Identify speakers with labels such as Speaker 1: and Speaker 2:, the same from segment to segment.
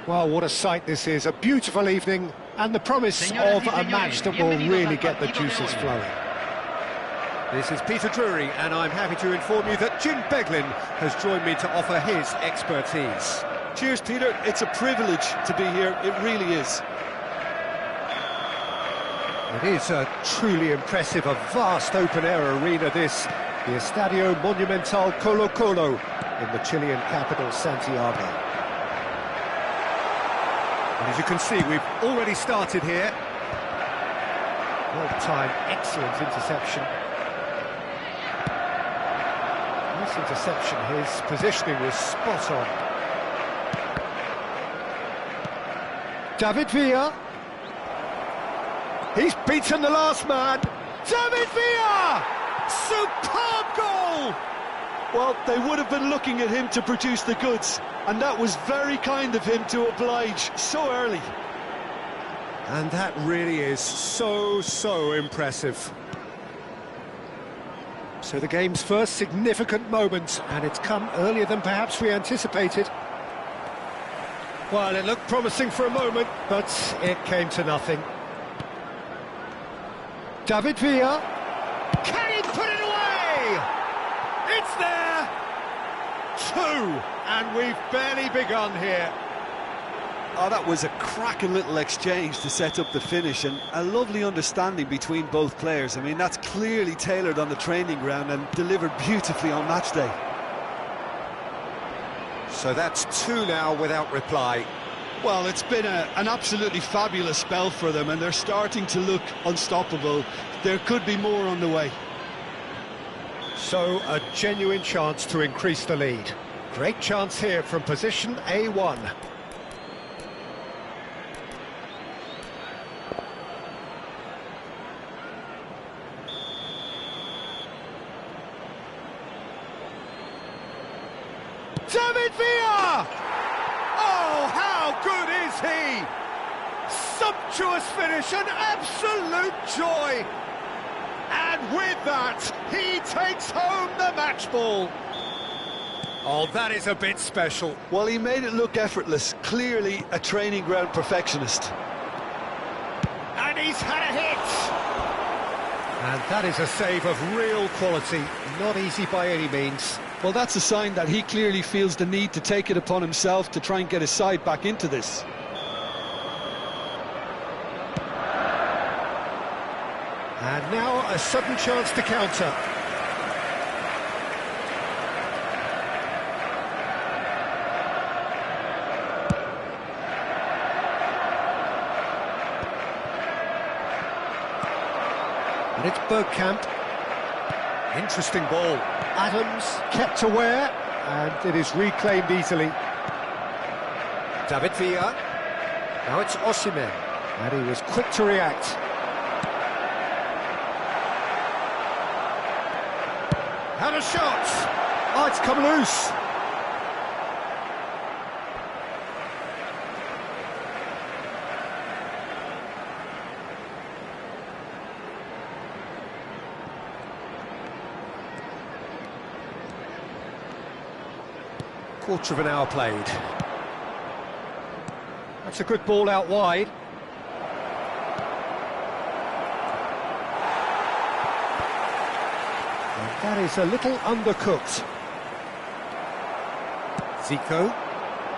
Speaker 1: Well, what a sight this is, a beautiful evening, and the promise of a match that will really get the juices flowing.
Speaker 2: This is Peter Drury, and I'm happy to inform you that Jim Beglin has joined me to offer his expertise.
Speaker 3: Cheers, Peter. It's a privilege to be here, it really is.
Speaker 2: It is a truly impressive, a vast open-air arena this, the Estadio Monumental Colo Colo in the Chilean capital, Santiago. And as you can see, we've already started here.
Speaker 1: Well-timed, excellent interception. Nice interception, his positioning was spot on. David Villa. He's beaten the last man. David Villa! Superb goal!
Speaker 3: Well, they would have been looking at him to produce the goods, and that was very kind of him to oblige so early.
Speaker 2: And that really is so impressive.
Speaker 1: So the game's first significant moment, and it's come earlier than perhaps we anticipated. Well, it looked promising for a moment, but it came to nothing. David Villa. Can he put it away? It's there! 2, and we've barely begun here.
Speaker 3: Oh, that was a cracking little exchange to set up the finish, and a lovely understanding between both players. I mean, that's clearly tailored on the training ground and delivered beautifully on match day.
Speaker 2: So that's 2 now without reply.
Speaker 3: Well, it's been an absolutely fabulous spell for them, and they're starting to look unstoppable. There could be more on the way.
Speaker 1: So, a genuine chance to increase the lead. Great chance here from position A1. David Villa! Oh, how good is he? Sumptuous finish, an absolute joy. And with that, he takes home the match ball.
Speaker 2: Oh, that is a bit special.
Speaker 3: Well, he made it look effortless. Clearly a training ground perfectionist.
Speaker 1: And he's had a hit.
Speaker 2: And that is a save of real quality.
Speaker 1: Not easy by any means.
Speaker 3: Well, that's a sign that he clearly feels the need to take it upon himself to try and get his side back into this.
Speaker 1: And now a sudden chance to counter. And it's Bergkamp. Interesting ball. Adams kept aware, and it is reclaimed easily.
Speaker 2: David Villa.
Speaker 1: Now it's Osimhen, and he was quick to react. And a shot! Oh, it's come loose.
Speaker 2: Quarter of an hour played.
Speaker 1: That's a good ball out wide. And that is a little undercooked.
Speaker 2: Zico.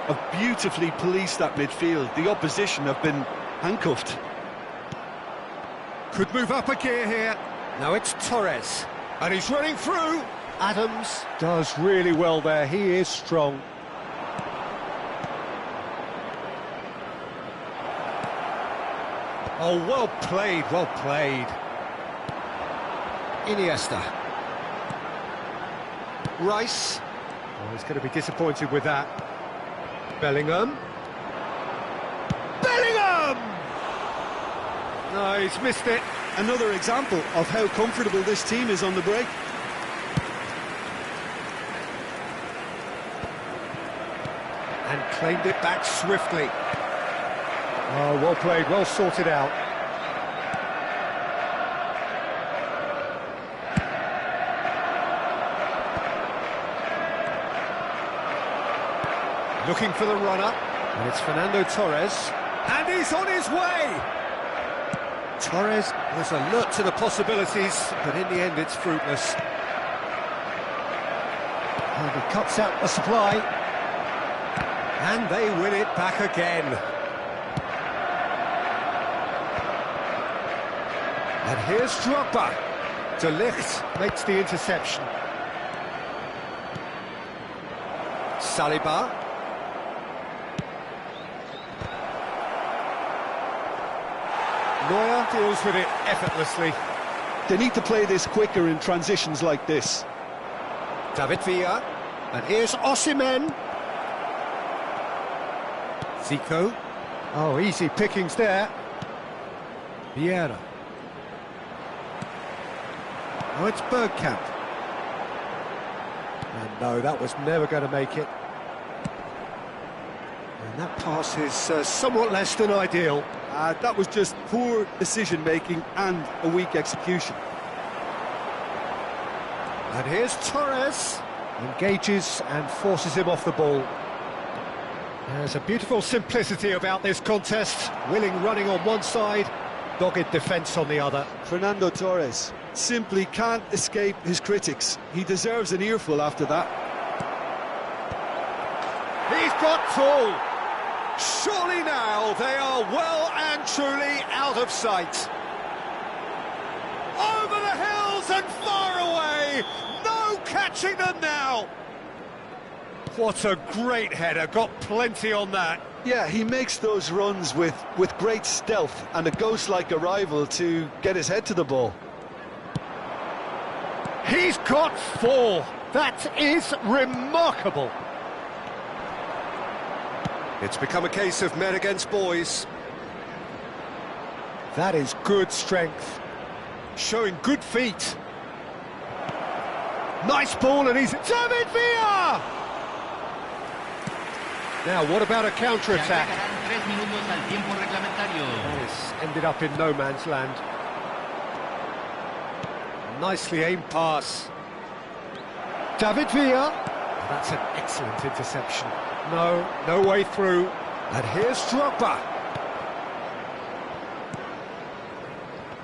Speaker 3: have beautifully policed that midfield. The opposition have been handcuffed.
Speaker 2: Could move up a gear here. Now it's Torres. And he's running through. Adams does really well there. He is strong. Oh, well played, well played. Iniesta. Rice. Oh, he's going to be disappointed with that. Bellingham. Bellingham! No, he's missed it.
Speaker 3: Another example of how comfortable this team is on the break.
Speaker 2: And claimed it back swiftly. Oh, well played, well sorted out. Looking for the runner, and it's Fernando Torres, and he's on his way! Torres was alert to the possibilities, but in the end it's fruitless. And he cuts out the supply, and they win it back again. And here's Drogba. De Ligt makes the interception. Saliba. Neuer deals with it effortlessly.
Speaker 3: They need to play this quicker in transitions like this.
Speaker 2: David Villa. And here's Osimhen. Zico. Oh, easy pickings there. Vieira. Oh, it's Bergkamp. And no, that was never going to make it. And that pass is somewhat less than ideal.
Speaker 3: That was just poor decision-making and a weak execution.
Speaker 2: And here's Torres. Engages and forces him off the ball. There's a beautiful simplicity about this contest. Willing running on one side, dogged defence on the other.
Speaker 3: Fernando Torres simply can't escape his critics. He deserves an earful after that.
Speaker 2: He's got full. Surely now they are well and truly out of sight. Over the hills and far away. No catching them now. What a great header. Got plenty on that.
Speaker 3: Yeah, he makes those runs with great stealth and a ghost-like arrival to get his head to the ball.
Speaker 2: He's got 4. That is remarkable. It's become a case of men against boys. That is good strength. Showing good feet. Nice ball, and he's... David Villa! Now, what about a counter-attack? That has ended up in no man's land. Nicely aimed pass. David Villa. That's an excellent interception. No way through. And here's Drogba.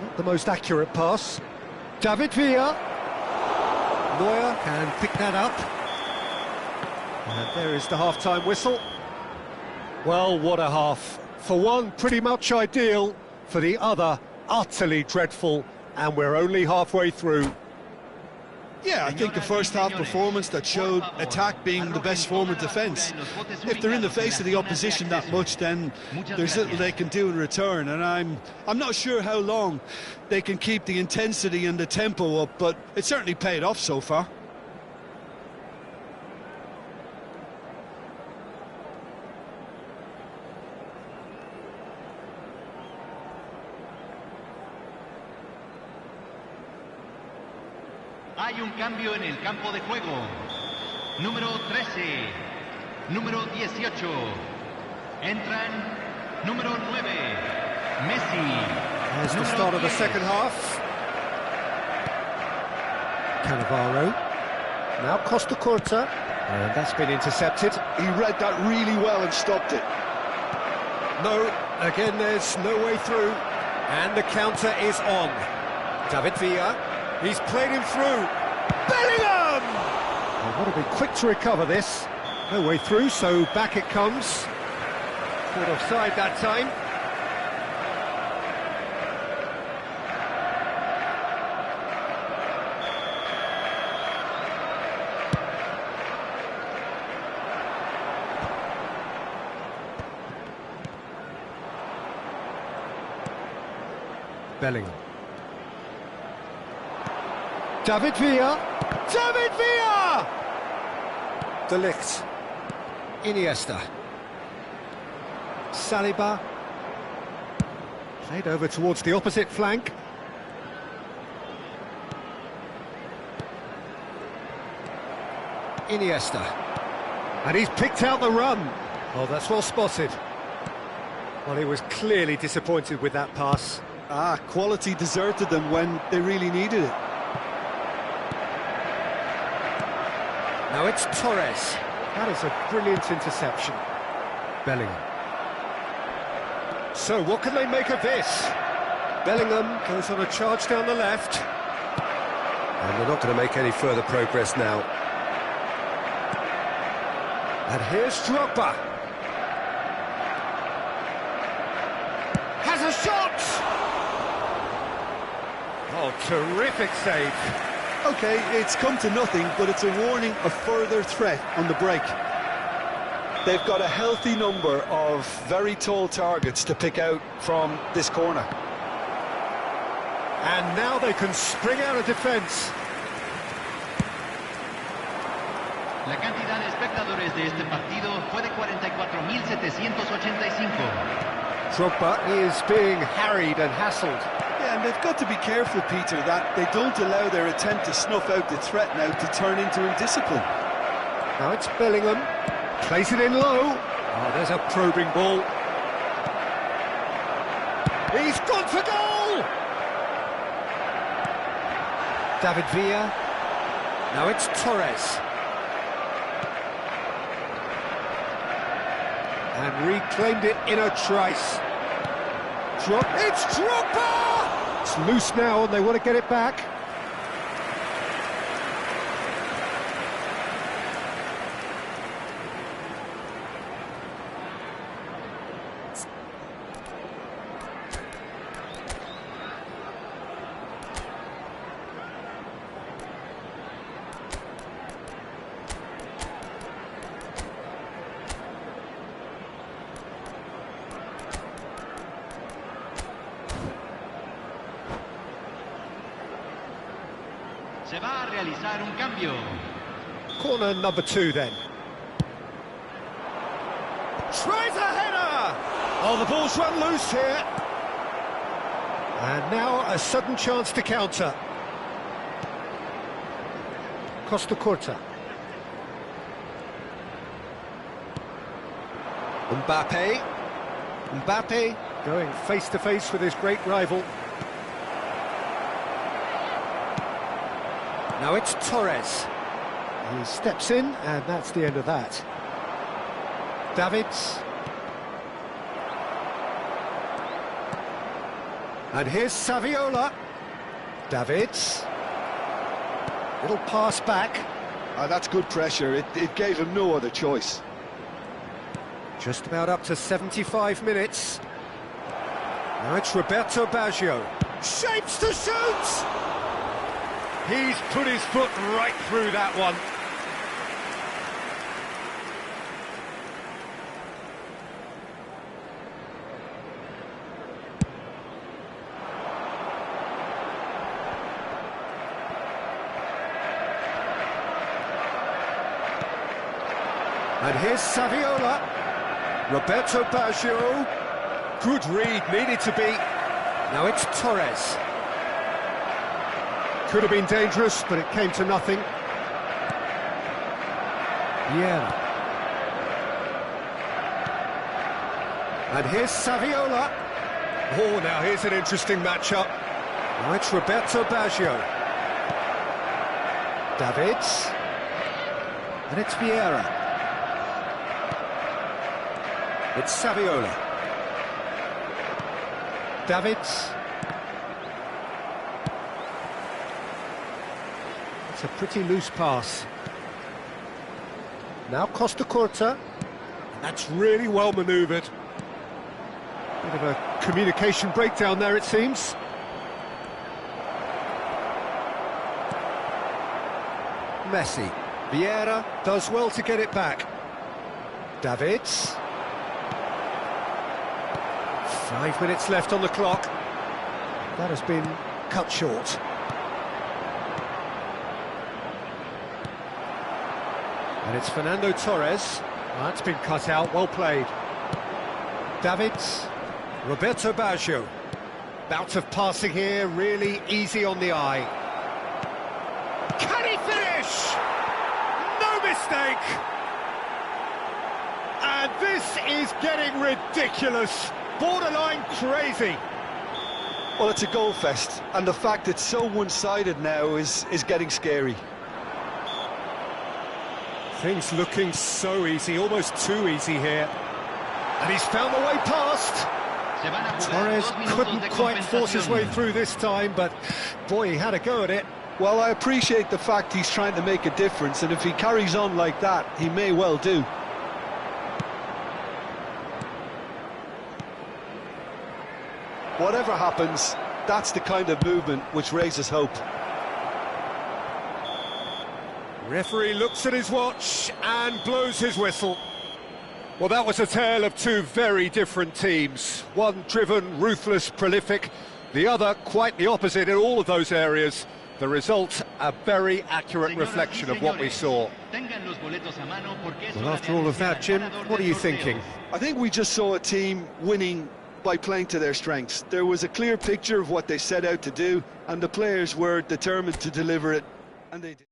Speaker 2: Not the most accurate pass. David Villa. Neuer can pick that up. And there is the half-time whistle. Well, what a half. For one, pretty much ideal. For the other, utterly dreadful. And we're only halfway through.
Speaker 3: Yeah, I think a first-half performance that showed attack being the best form of defence. If they're in the face of the opposition that much, then there's little they can do in return, and I'm not sure how long they can keep the intensity and the tempo up, but it certainly paid off so far.
Speaker 4: Hay un cambio en el campo de juego. Número 13, número 18. Entran número 9, Messi.
Speaker 2: There's the start of the second half. Cannavaro. Now Costa Curta. And that's been intercepted.
Speaker 3: He read that really well and stopped it.
Speaker 2: No, again there's no way through. And the counter is on. David Villa. He's played him through. Bellingham! Well, got to be quick to recover this. No way through, so back it comes. Caught offside that time. Bellingham. David Villa.
Speaker 1: David Villa!
Speaker 2: De Ligt. Iniesta. Saliba. Played over towards the opposite flank. Iniesta. And he's picked out the run. Oh, that's well spotted. Well, he was clearly disappointed with that pass.
Speaker 3: Quality deserted them when they really needed it.
Speaker 2: Now it's Torres. That is a brilliant interception. Bellingham. So, what can they make of this? Bellingham goes on a charge down the left. And they're not going to make any further progress now. And here's Drogba. Has a shot! Oh, terrific save.
Speaker 3: OK, it's come to nothing, but it's a warning of further threat on the break. They've got a healthy number of very tall targets to pick out from this corner.
Speaker 2: And now they can spring out of defence.
Speaker 4: La cantidad de espectadores de este partido fue de 44.785.
Speaker 2: Drogba is being harried and hassled.
Speaker 3: Yeah, and they've got to be careful, Peter, that they don't allow their attempt to snuff out the threat now to turn into indiscipline.
Speaker 2: Now it's Bellingham. Plays it in low. Oh, there's a probing ball. He's gone for goal! David Villa. Now it's Torres. And reclaimed it in a trice. It's Drogba! It's loose now and they want to get it back.
Speaker 4: Se va a realizar un cambio.
Speaker 2: Corner number 2 then. Tries a header! Oh, the ball's run loose here. And now a sudden chance to counter. Costa Curta. Mbappe going face to face with his great rival. Now it's Torres. He steps in, and that's the end of that. Davids. And here's Saviola. Davids. Little pass back.
Speaker 3: That's good pressure. It gave him no other choice.
Speaker 2: Just about up to 75 minutes. Now it's Roberto Baggio. Shapes to shoot! He's put his foot right through that one. And here's Saviola. Roberto Baggio. Good read, needed to be. Now it's Torres. Could have been dangerous, but it came to nothing. Yeah. And here's Saviola. Oh, now here's an interesting matchup. Now it's Roberto Baggio. Davids. And it's Vieira. It's Saviola. Davids. It's a pretty loose pass. Now Costa Curta. That's really well manoeuvred. Bit of a communication breakdown there, it seems. Messi. Vieira does well to get it back. Davids. 5 minutes left on the clock. That has been cut short. And it's Fernando Torres. That's been cut out, well played. Davids. Roberto Baggio. Bout of passing here, really easy on the eye.
Speaker 1: Can he finish? No mistake! And this is getting ridiculous, borderline crazy.
Speaker 3: Well, it's a goal fest, and the fact it's so one-sided now is getting scary.
Speaker 2: Things looking so easy, almost too easy here. And he's found the way past. Torres couldn't quite force his way through this time, but boy, he had a go at it.
Speaker 3: Well, I appreciate the fact he's trying to make a difference, and if he carries on like that, he may well do. Whatever happens, that's the kind of movement which raises hope.
Speaker 2: Referee looks at his watch and blows his whistle. Well, that was a tale of two very different teams. One driven, ruthless, prolific. The other quite the opposite in all of those areas. The result, a very accurate reflection of what we saw. Well, after all of that, Jim, what are you thinking?
Speaker 3: I think we just saw a team winning by playing to their strengths. There was a clear picture of what they set out to do, and the players were determined to deliver it, and they did.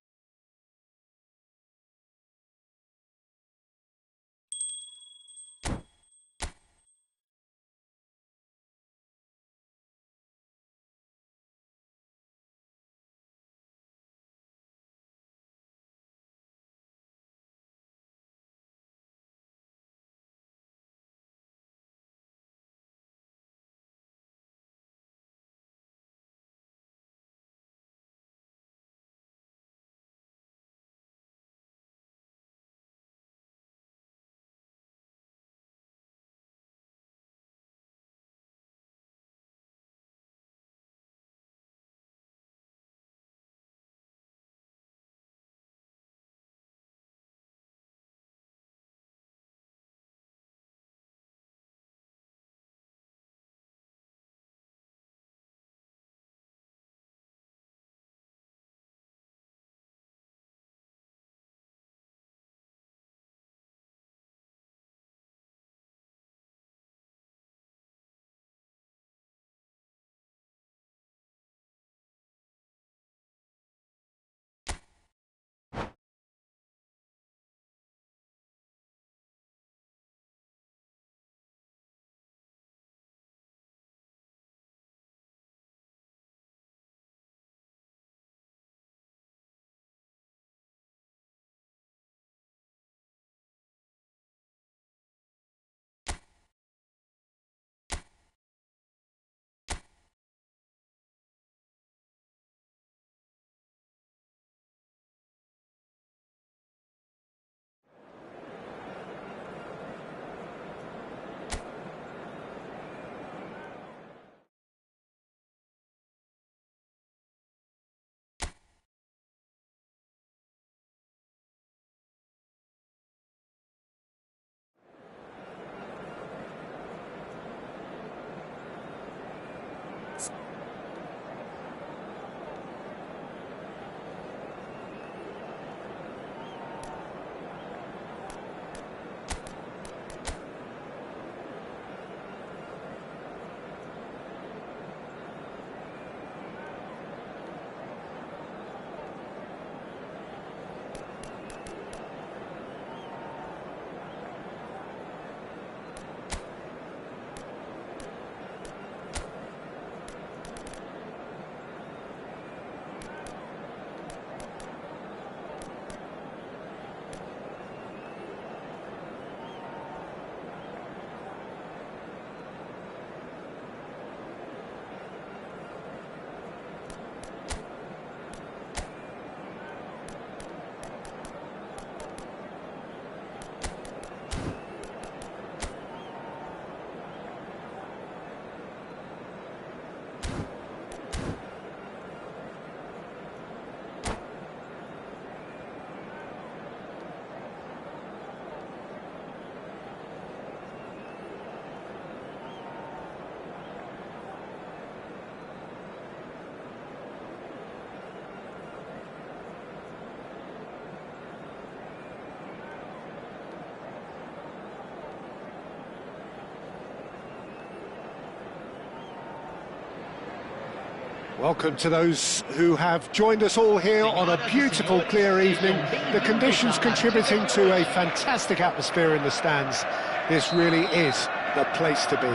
Speaker 2: Welcome to those who have joined us all here on a beautiful, clear evening. The conditions contributing to a fantastic atmosphere in the stands. This really is the place to be.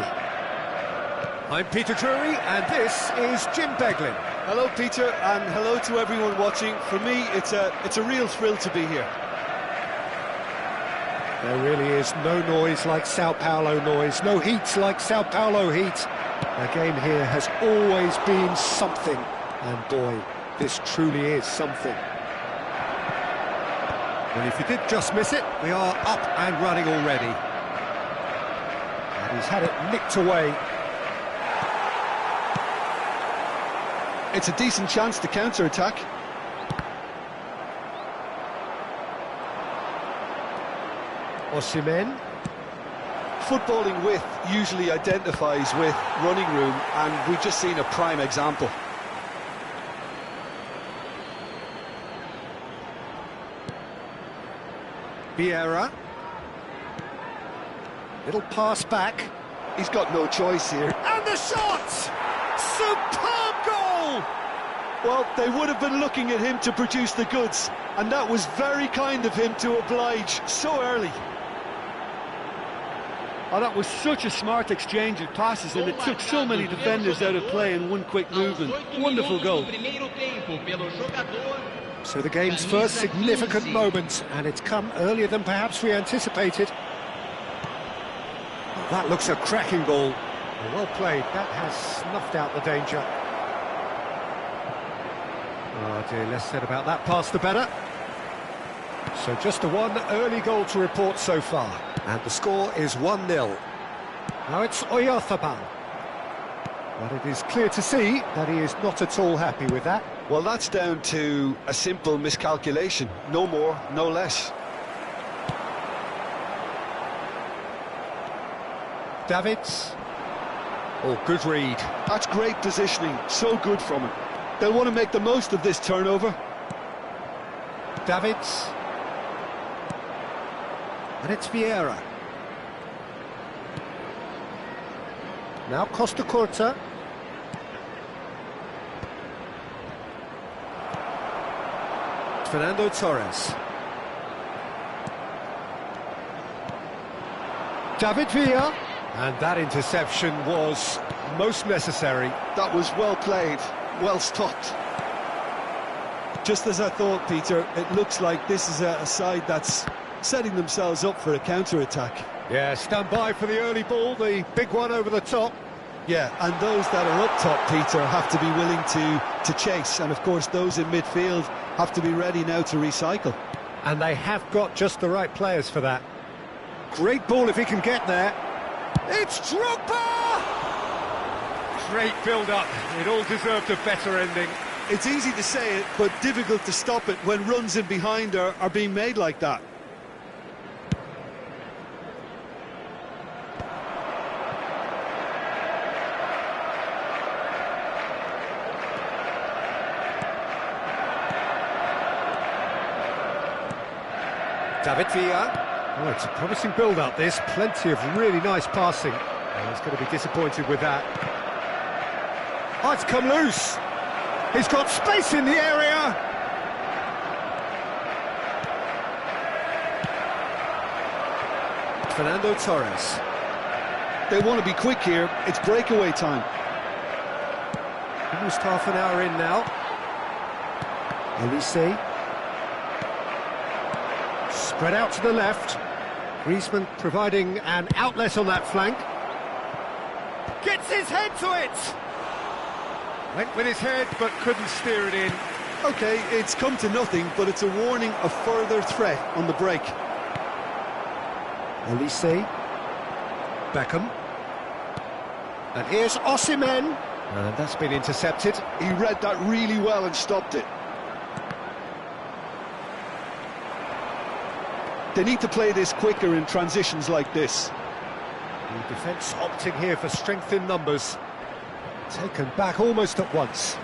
Speaker 1: I'm Peter Drury, and this is Jim Beglin.
Speaker 3: Hello, Peter, and hello to everyone watching. For me, it's a real thrill to be here.
Speaker 2: There really is no noise like Sao Paulo noise, no heat like Sao Paulo heat. The game here has always been something, and boy, this truly is something.
Speaker 1: Well, if you did just miss it, we are up and running already.
Speaker 2: And he's had it nicked away.
Speaker 3: It's a decent chance to counter-attack.
Speaker 2: Osimhen.
Speaker 3: Footballing width usually identifies with running room, and we've just seen a prime example.
Speaker 1: Vieira.
Speaker 2: Little pass back.
Speaker 3: He's got no choice here.
Speaker 1: And the shot! Superb goal!
Speaker 3: Well, they would have been looking at him to produce the goods, and that was very kind of him to oblige so early.
Speaker 5: Oh, that was such a smart exchange of passes, and it took so many defenders out of play in one quick movement. Wonderful goal.
Speaker 2: So the game's first significant moment, and it's come earlier than perhaps we anticipated.
Speaker 1: Oh, that looks a cracking ball.
Speaker 2: Well played, that has snuffed out the danger.
Speaker 1: Oh dear, less said about that pass the better.
Speaker 2: So just the one early goal to report so far.
Speaker 1: And the score is 1-0.
Speaker 2: Now it's Oyarzabal. But it is clear to see that he is not at all happy with that.
Speaker 3: Well, that's down to a simple miscalculation. No more, no less.
Speaker 2: Davids.
Speaker 1: Oh, good read.
Speaker 3: That's great positioning, so good from him. They'll want to make the most of this turnover.
Speaker 2: Davids. And it's Vieira. Now Costa Curta.
Speaker 1: Fernando Torres.
Speaker 2: David Villa.
Speaker 1: And that interception was most necessary.
Speaker 3: That was well played, well stopped. Just as I thought, Peter, it looks like this is a side that's setting themselves up for a counter-attack.
Speaker 1: Yeah, stand by for the early ball, the big one over the top.
Speaker 3: Yeah, and those that are up top, Peter, have to be willing to chase. And, of course, those in midfield have to be ready now to recycle.
Speaker 2: And they have got just the right players for that.
Speaker 1: Great ball if he can get there. It's Drogba! Great build-up. It all deserved a better ending.
Speaker 3: It's easy to say it, but difficult to stop it when runs in behind are being made like that.
Speaker 1: David Villa.
Speaker 2: Oh, it's a promising build-up, this. Plenty of really nice passing. Oh, he's going to be disappointed with that.
Speaker 1: Oh, it's come loose. He's got space in the area.
Speaker 2: Fernando Torres.
Speaker 3: They want to be quick here. It's breakaway time.
Speaker 2: Almost half an hour in now. Olise. Spread out to the left. Griezmann providing an outlet on that flank.
Speaker 1: Gets his head to it. Went with his head, but couldn't steer it in.
Speaker 3: OK, it's come to nothing, but it's a warning of further threat on the break.
Speaker 2: Olise. Beckham.
Speaker 1: And here's Osimhen.
Speaker 2: And that's been intercepted.
Speaker 3: He read that really well and stopped it. They need to play this quicker in transitions like this.
Speaker 2: The defence opting here for strength in numbers. Taken back almost at once.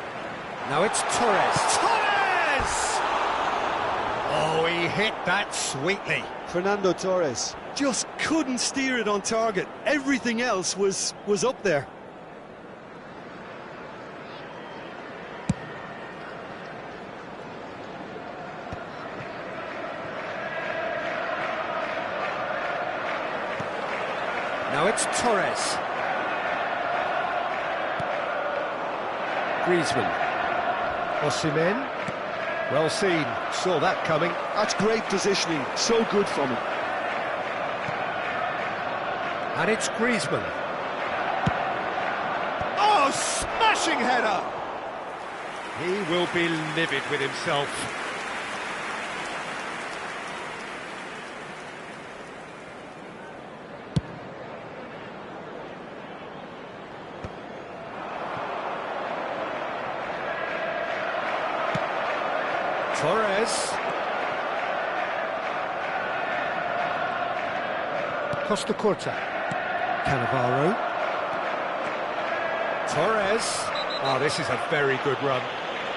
Speaker 2: Now it's Torres.
Speaker 1: Torres! Oh, he hit that sweetly.
Speaker 3: Fernando Torres just couldn't steer it on target. Everything else was up there.
Speaker 2: Now it's Torres. Griezmann. Osimhen. Well seen, saw that coming.
Speaker 3: That's great positioning, so good from him.
Speaker 2: And it's Griezmann.
Speaker 1: Oh, smashing header!
Speaker 2: He will be livid with himself. Torres. Costa Curta. Cannavaro. Torres. Oh, this is a very good run.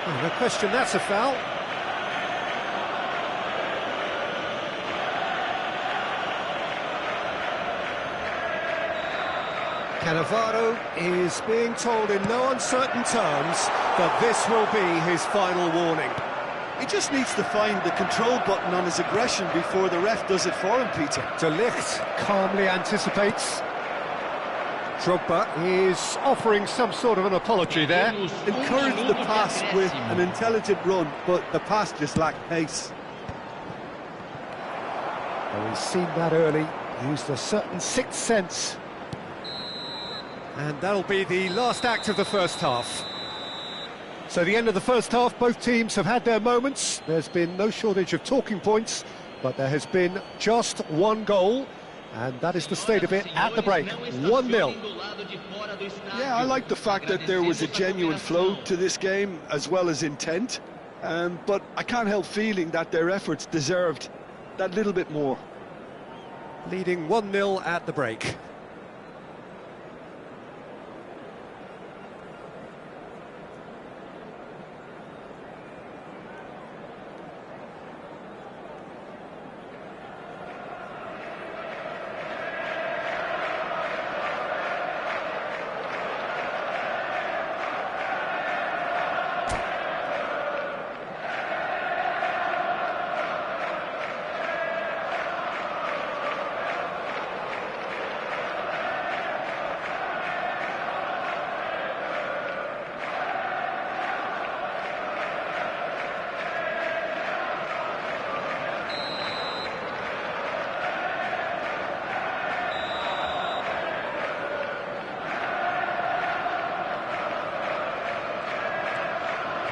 Speaker 2: Oh, no question, that's a foul. Cannavaro is being told in no uncertain terms that this will be his final warning.
Speaker 3: He just needs to find the control button on his aggression before the ref does it for him, Peter.
Speaker 2: De Ligt calmly anticipates. Drogba is offering some sort of an apology there.
Speaker 3: Encouraged the pass with an intelligent run, but the pass just lacked pace.
Speaker 2: Well, he's seen that early, used a certain sixth sense. And that'll be the last act of the first half. So the end of the first half, both teams have had their moments. There's been no shortage of talking points, but there has been just one goal, and that is the state of it at the break, 1-0.
Speaker 3: Yeah, I like the fact that there was a genuine flow to this game, as well as intent, but I can't help feeling that their efforts deserved that little bit more.
Speaker 2: Leading 1-0 at the break.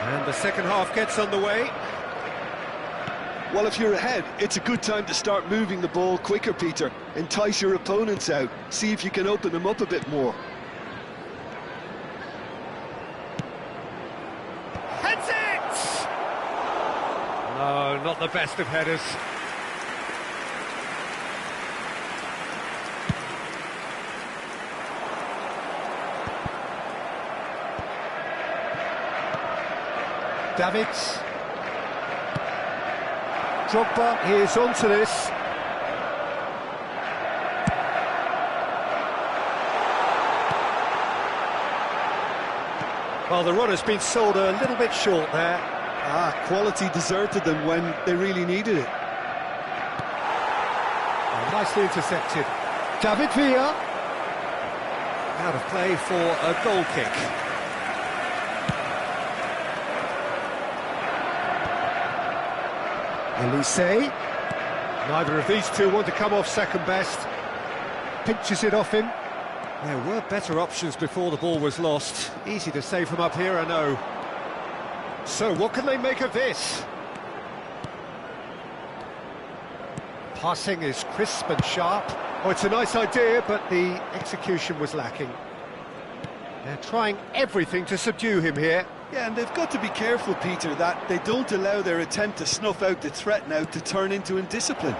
Speaker 2: And the second half gets underway.
Speaker 3: Well, if you're ahead, it's a good time to start moving the ball quicker, Peter. Entice your opponents out. See if you can open them up a bit more.
Speaker 1: Heads it!
Speaker 2: No, not the best of headers. Davids. Drogba is onto this. Well, the run has been sold a little bit short there.
Speaker 3: Quality deserted them when they really needed it.
Speaker 2: Oh, nicely intercepted. David Villa. Out of play for a goal kick. Elise. Neither of these two want to come off second best. Pinches it off him. There were better options before the ball was lost. Easy to say from up here, I know. So what can they make of this? Passing is crisp and sharp. Oh, it's a nice idea, but the execution was lacking. They're trying everything to subdue him here.
Speaker 3: Yeah, and they've got to be careful, Peter, that they don't allow their attempt to snuff out the threat now to turn into indiscipline.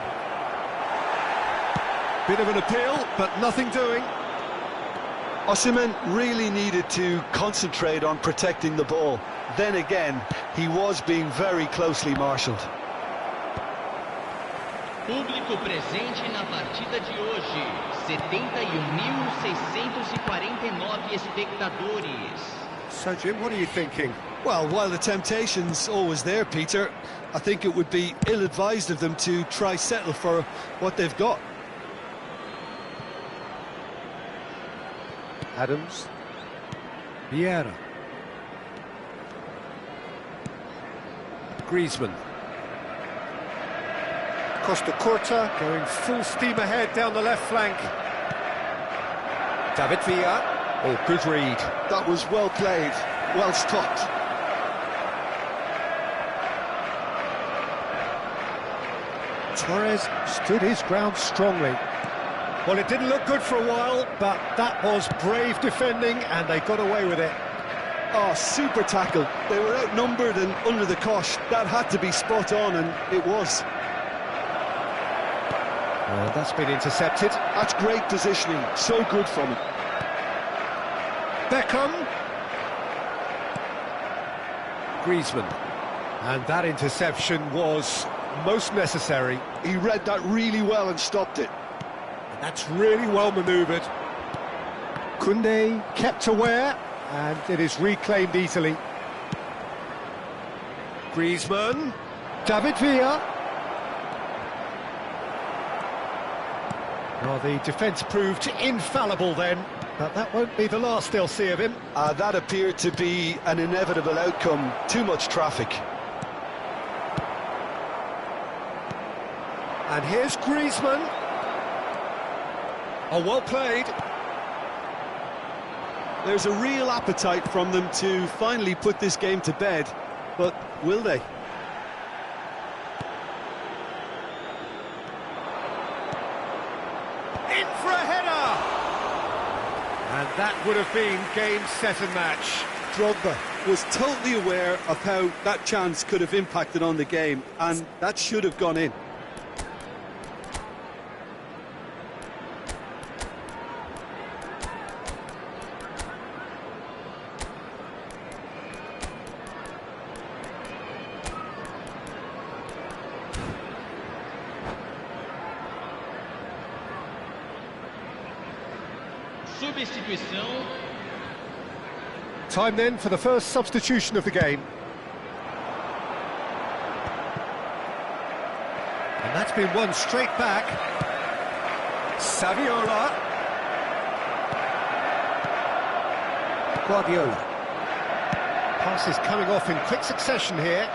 Speaker 2: Bit of an appeal, but nothing doing.
Speaker 3: Osimhen really needed to concentrate on protecting the ball. Then again, he was being very closely marshalled.
Speaker 6: Público presente na partida de hoje, 71.649 espectadores.
Speaker 2: So, Jim, what are you thinking?
Speaker 3: Well, while the temptation's always there, Peter, I think it would be ill-advised of them to try settle for what they've got.
Speaker 2: Adams. Vieira. Griezmann. Costa Curta going full steam ahead down the left flank. David Villa. Oh, good read.
Speaker 3: That was well played, well stopped.
Speaker 2: Torres stood his ground strongly. Well, it didn't look good for a while, but that was brave defending, and they got away with it.
Speaker 3: Oh, super tackle. They were outnumbered and under the cosh. That had to be spot on, and it was.
Speaker 2: That's been intercepted.
Speaker 3: That's great positioning. So good from him.
Speaker 2: Beckham. Griezmann. And that interception was most necessary.
Speaker 3: He read that really well and stopped it.
Speaker 2: And that's really well manoeuvred. Koundé kept aware, and it is reclaimed easily. Griezmann. David Villa. Well, the defence proved infallible then, but that won't be the last they'll see of him.
Speaker 3: That appeared to be an inevitable outcome. Too much traffic.
Speaker 2: And here's Griezmann. Oh, well played.
Speaker 3: There's a real appetite from them to finally put this game to bed, but will they?
Speaker 2: In for a header! And that would have been game, set and match.
Speaker 3: Drogba was totally aware of how that chance could have impacted on the game, and that should have gone in.
Speaker 6: Substituição.
Speaker 2: Time then for the first substitution of the game. And that's been won straight back. Saviola. Guardiola. Passes coming off in quick succession here.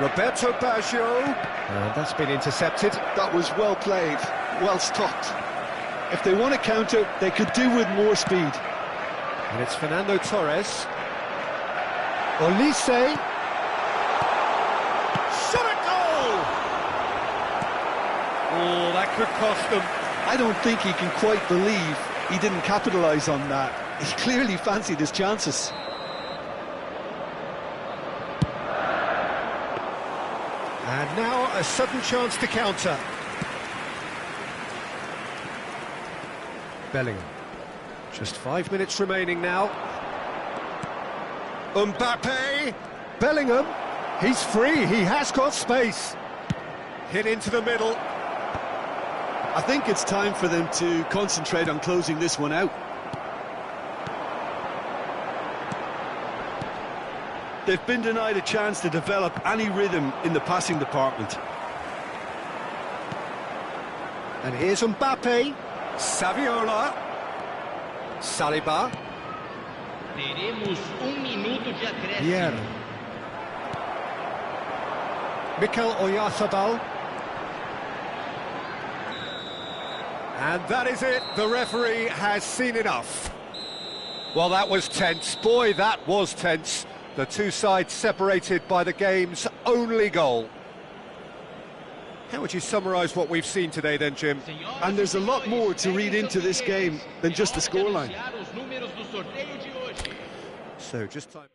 Speaker 2: Roberto Baggio. And that's been intercepted.
Speaker 3: That was well played, well stopped. If they want to counter, they could do with more speed.
Speaker 2: And it's Fernando Torres. Olise. Shot at goal! Oh, that could cost them.
Speaker 3: I don't think he can quite believe he didn't capitalise on that. He clearly fancied his chances.
Speaker 2: And now a sudden chance to counter. Bellingham. Just 5 minutes remaining now. Mbappe. Bellingham. He's free. He has got space. Hit into the middle.
Speaker 3: I think it's time for them to concentrate on closing this one out. They've been denied a chance to develop any rhythm in the passing department.
Speaker 2: And here's Mbappe. Saviola. Saliba.
Speaker 6: Teremos minuto de acréscimo.
Speaker 2: Vieira. Mikel Oyarzabal. And that is it. The referee has seen enough. Well, that was tense. Boy, that was tense. The two sides separated by the game's only goal. How would you summarise what we've seen today then, Jim?
Speaker 3: And there's a lot more to read into this game than just the scoreline.
Speaker 2: So, just time...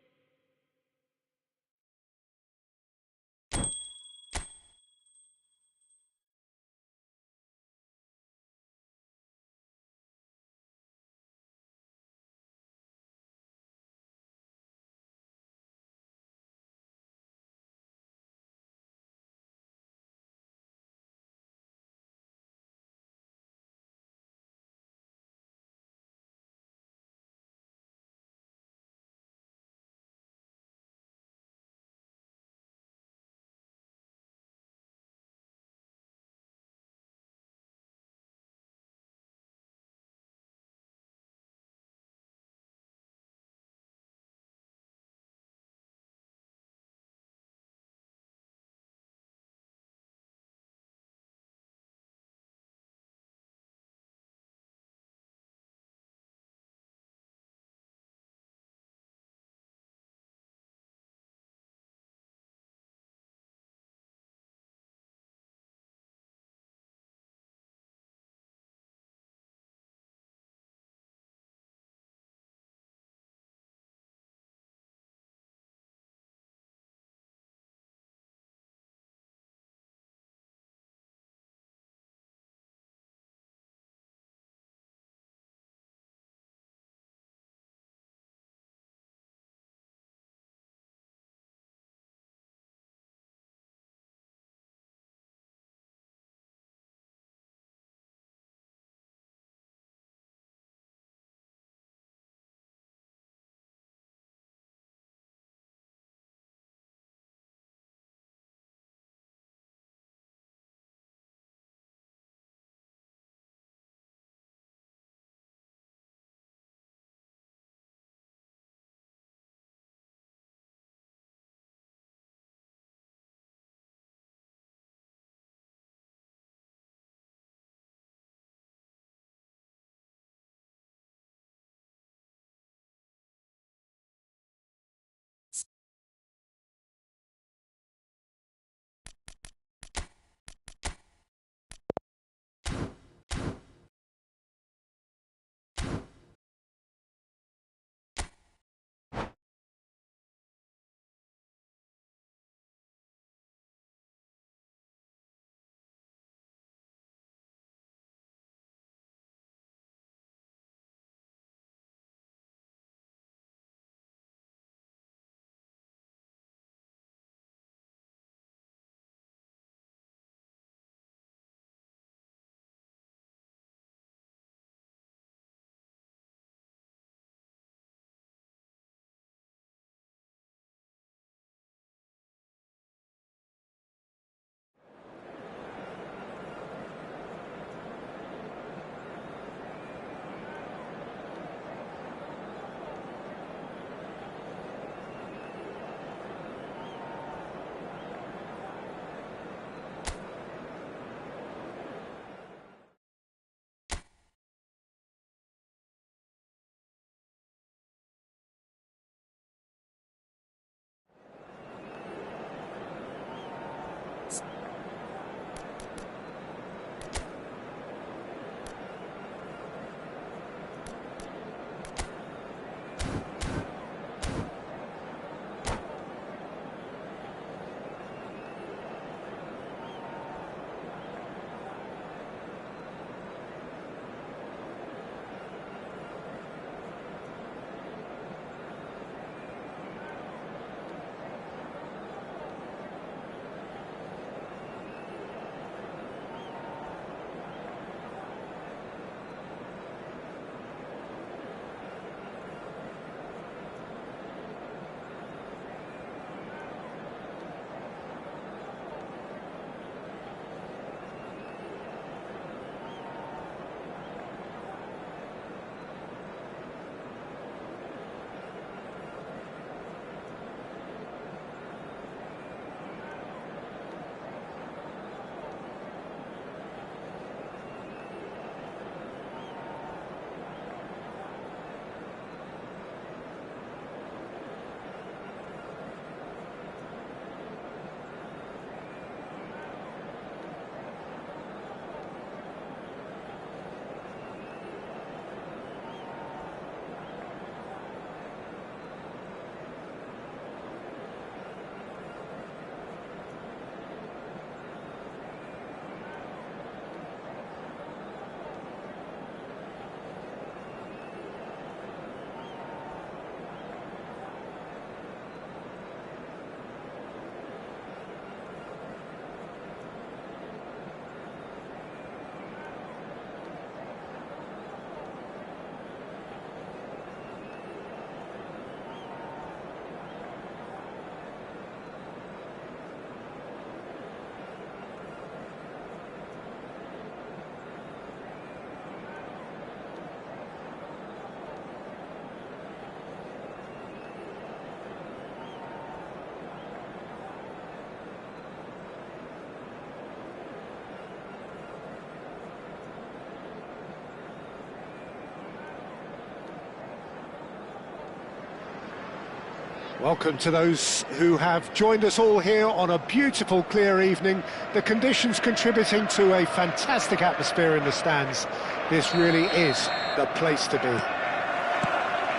Speaker 2: Welcome to those who have joined us all here on a beautiful, clear evening. The conditions contributing to a fantastic atmosphere in the stands. This really is the place to be.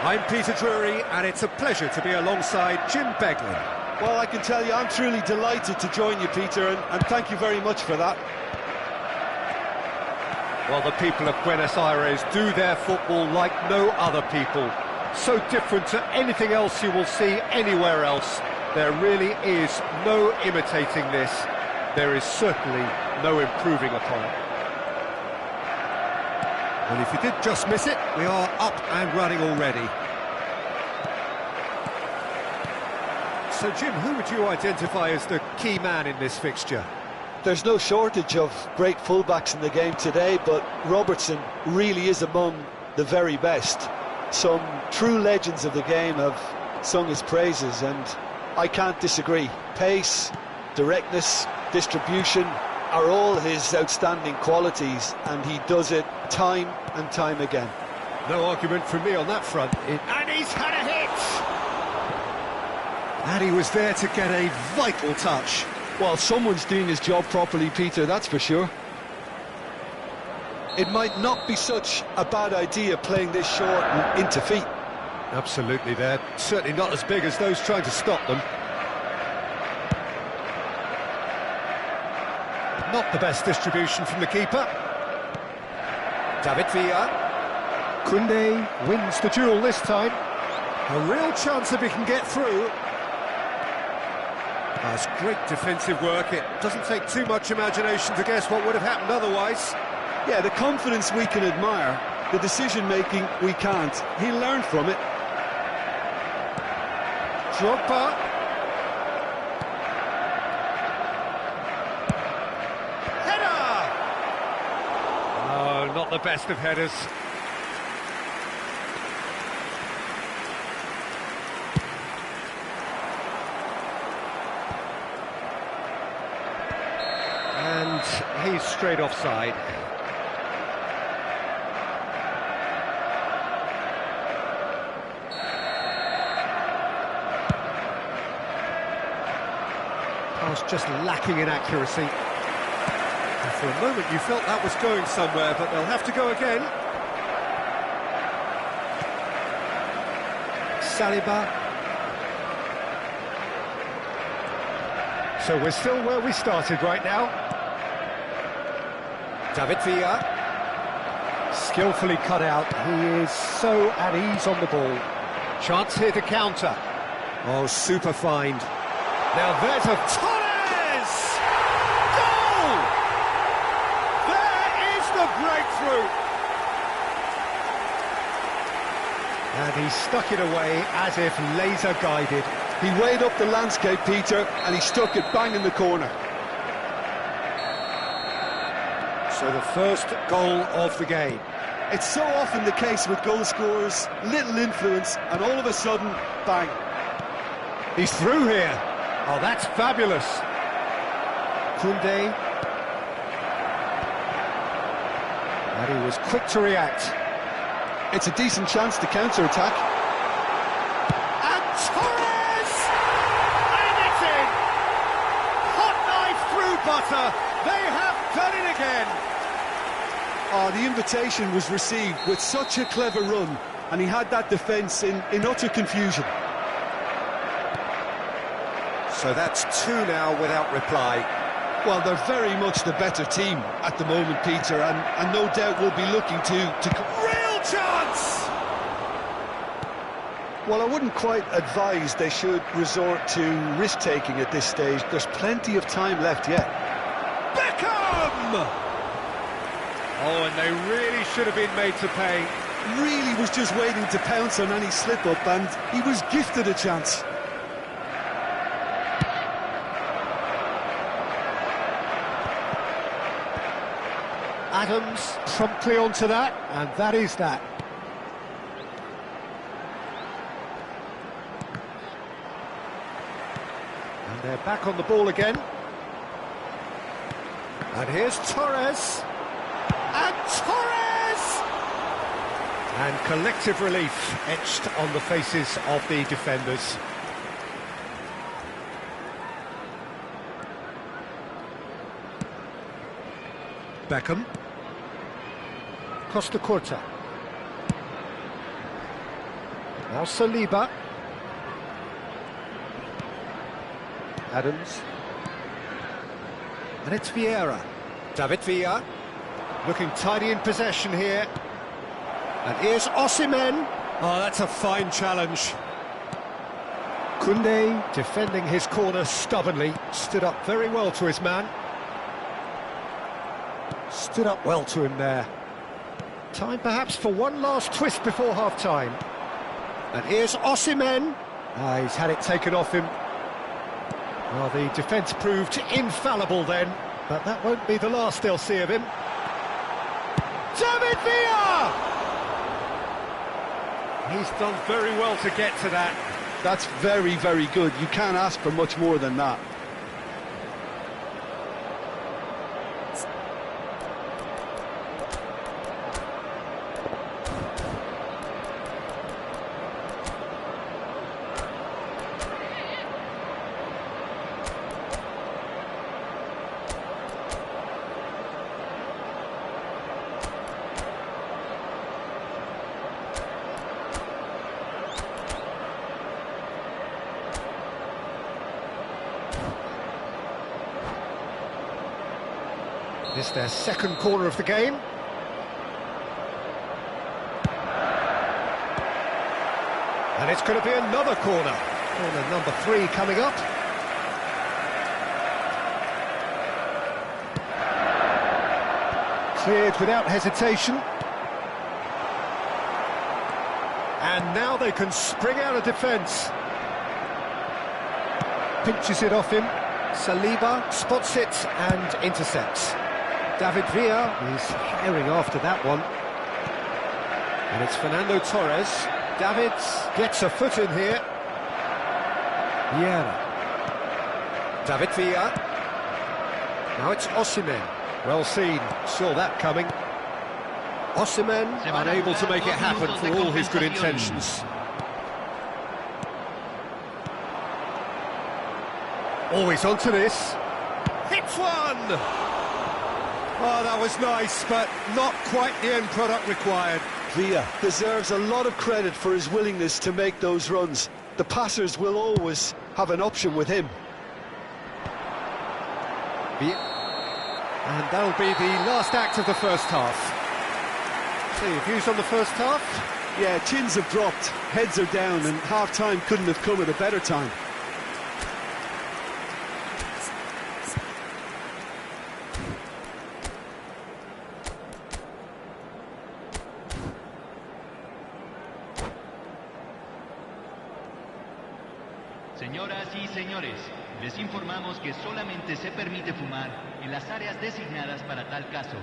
Speaker 1: I'm Peter Drury, and it's a pleasure to be alongside Jim Beglin.
Speaker 3: Well, I can tell you, I'm truly delighted to join you, Peter, and thank you very much for that.
Speaker 2: Well, the people of Buenos Aires do their football like no other people. So different to anything else you will see anywhere else. There really is no imitating this. There is certainly no improving upon it.
Speaker 1: And if you did just miss it, we are up and running already. So, Jim, who would you identify as the key man in this fixture?
Speaker 3: There's no shortage of great fullbacks in the game today, but Robertson really is among the very best. Some true legends of the game have sung his praises, and I can't disagree. Pace, directness, distribution are all his outstanding qualities, and he does it time and time again.
Speaker 1: No argument from me on that front. And he's had a hit! And he was there to get a vital touch.
Speaker 3: Well, someone's doing his job properly, Peter, that's for sure. It might not be such a bad idea playing this short and into feet.
Speaker 1: Absolutely, they're certainly not as big as those trying to stop them. Not the best distribution from the keeper. David Villa.
Speaker 2: Koundé wins the duel this time.
Speaker 1: A real chance if he can get through. That's great defensive work. It doesn't take too much imagination to guess what would have happened otherwise.
Speaker 3: Yeah, the confidence we can admire, the decision-making we can't. He learned from it.
Speaker 1: Drogba. Header! Oh, not the best of headers. And he's straight offside. Pass just lacking in accuracy. And for a moment you felt that was going somewhere, but they'll have to go again. Saliba. So we're still where we started right now. David Villa. Skillfully cut out. He is so at ease on the ball. Chance here to counter. Oh, super find. Now there's a Torres! Goal! There is the breakthrough! And he stuck it away as if laser guided.
Speaker 3: He weighed up the landscape, Peter, and he stuck it bang in the corner.
Speaker 1: So the first goal of the game.
Speaker 3: It's so often the case with goal scorers, little influence, and all of a sudden, bang.
Speaker 1: He's through here. Oh, that's fabulous. Koundé. And he was quick to react.
Speaker 3: It's a decent chance to counter-attack.
Speaker 1: And Torres! And it's in! Hot knife through butter. They have done it again.
Speaker 3: Oh, the invitation was received with such a clever run, and he had that defence in utter confusion.
Speaker 1: So that's two now without reply.
Speaker 3: Well, they're very much the better team at the moment, Peter, and no doubt will be looking to...
Speaker 1: Real chance!
Speaker 3: Well, I wouldn't quite advise they should resort to risk-taking at this stage. There's plenty of time left yet.
Speaker 1: Beckham! Oh, and they really should have been made to pay.
Speaker 3: Really was just waiting to pounce on any slip-up, and he was gifted a chance.
Speaker 2: Adams promptly onto that, and that is that.
Speaker 1: And they're back on the ball again. And here's Torres. And Torres! And collective relief etched on the faces of the defenders.
Speaker 2: Beckham. Costa Curta. Now Saliba. Adams. And it's Vieira. David Villa. Looking tidy in possession here. And here's Osimhen. Oh, that's a fine challenge. Koundé defending his corner stubbornly. Stood up very well to his man. Stood up well to him there. Time perhaps for one last twist before half-time. And here's Osimhen. He's had it taken off him. Well, the defence proved infallible then, but that won't be the last they'll see of him. David Villa! He's done very well to get to that.
Speaker 3: That's very, very good. You can't ask for much more than that.
Speaker 2: This is their second corner of the game. And it's going to be another corner. Corner number 3 coming up. Cleared without hesitation. And now they can spring out of defence. Pinches it off him. Saliba spots it and intercepts. David Villa is herring after that one. And it's Fernando Torres. David gets a foot in here. Vieira. David Villa. Now it's Osimhen. Well seen, saw that coming. Osimhen unable to make it happen for all his good intentions. Always onto this. Hits one! Oh, that was nice, but not quite the end product required.
Speaker 3: Villa deserves a lot of credit for his willingness to make those runs. The passers will always have an option with him.
Speaker 2: And that'll be the last act of the first half. So your views on the first half?
Speaker 3: Yeah, chins have dropped, heads are down, and half-time couldn't have come at a better time.
Speaker 4: Señoras y señores, les informamos que solamente se permite fumar en las áreas designadas para tal caso.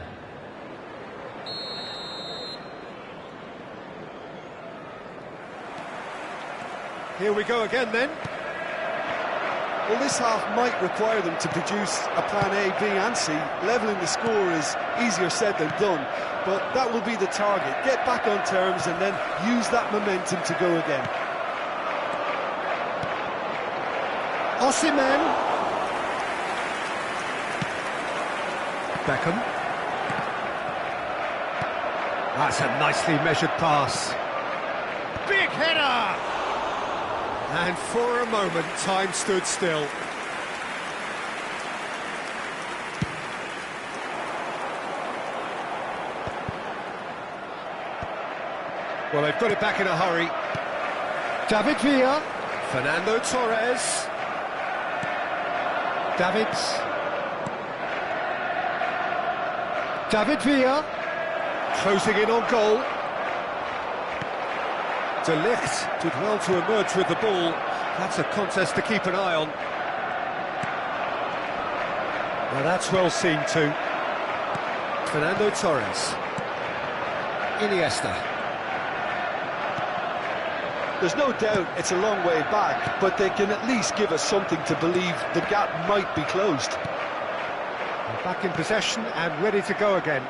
Speaker 2: Here we go again then.
Speaker 3: Well, this half might require them to produce a plan A, B and C. Levelling the score is easier said than done, but that will be the target. Get back on terms and then use that momentum to go again.
Speaker 2: Osimhen. Beckham. That's a nicely measured pass. Big header! And for a moment, time stood still. Well, they've got it back in a hurry. David Villa. Fernando Torres. David Villa, closing in on goal. De Ligt did well to emerge with the ball. That's a contest to keep an eye on. Well, that's well seen too. Fernando Torres. Iniesta.
Speaker 3: There's no doubt it's a long way back, but they can at least give us something to believe the gap might be closed.
Speaker 2: Back in possession and ready to go again.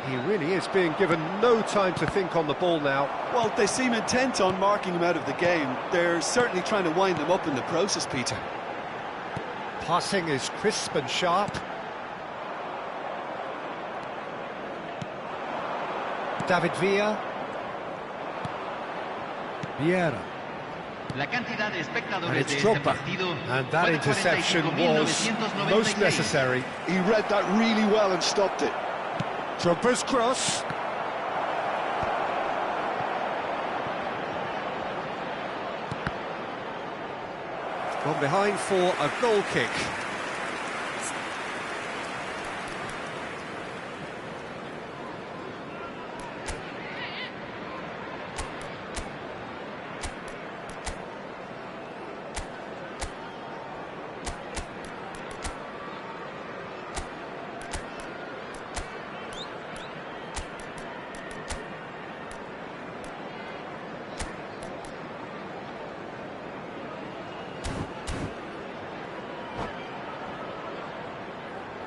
Speaker 2: He really is being given no time to think on the ball now.
Speaker 3: Well, they seem intent on marking him out of the game. They're certainly trying to wind him up in the process, Peter.
Speaker 2: Passing is crisp and sharp. David Villa. Vieira.
Speaker 4: La cantidad de
Speaker 2: And
Speaker 4: espectadores
Speaker 2: it's
Speaker 4: de este
Speaker 2: Drogba.
Speaker 4: partido
Speaker 2: And that
Speaker 4: fue de
Speaker 2: interception was
Speaker 4: 45.996.
Speaker 2: most necessary.
Speaker 3: He read that really well and stopped it.
Speaker 2: Drogba's cross. Gone behind for a goal kick.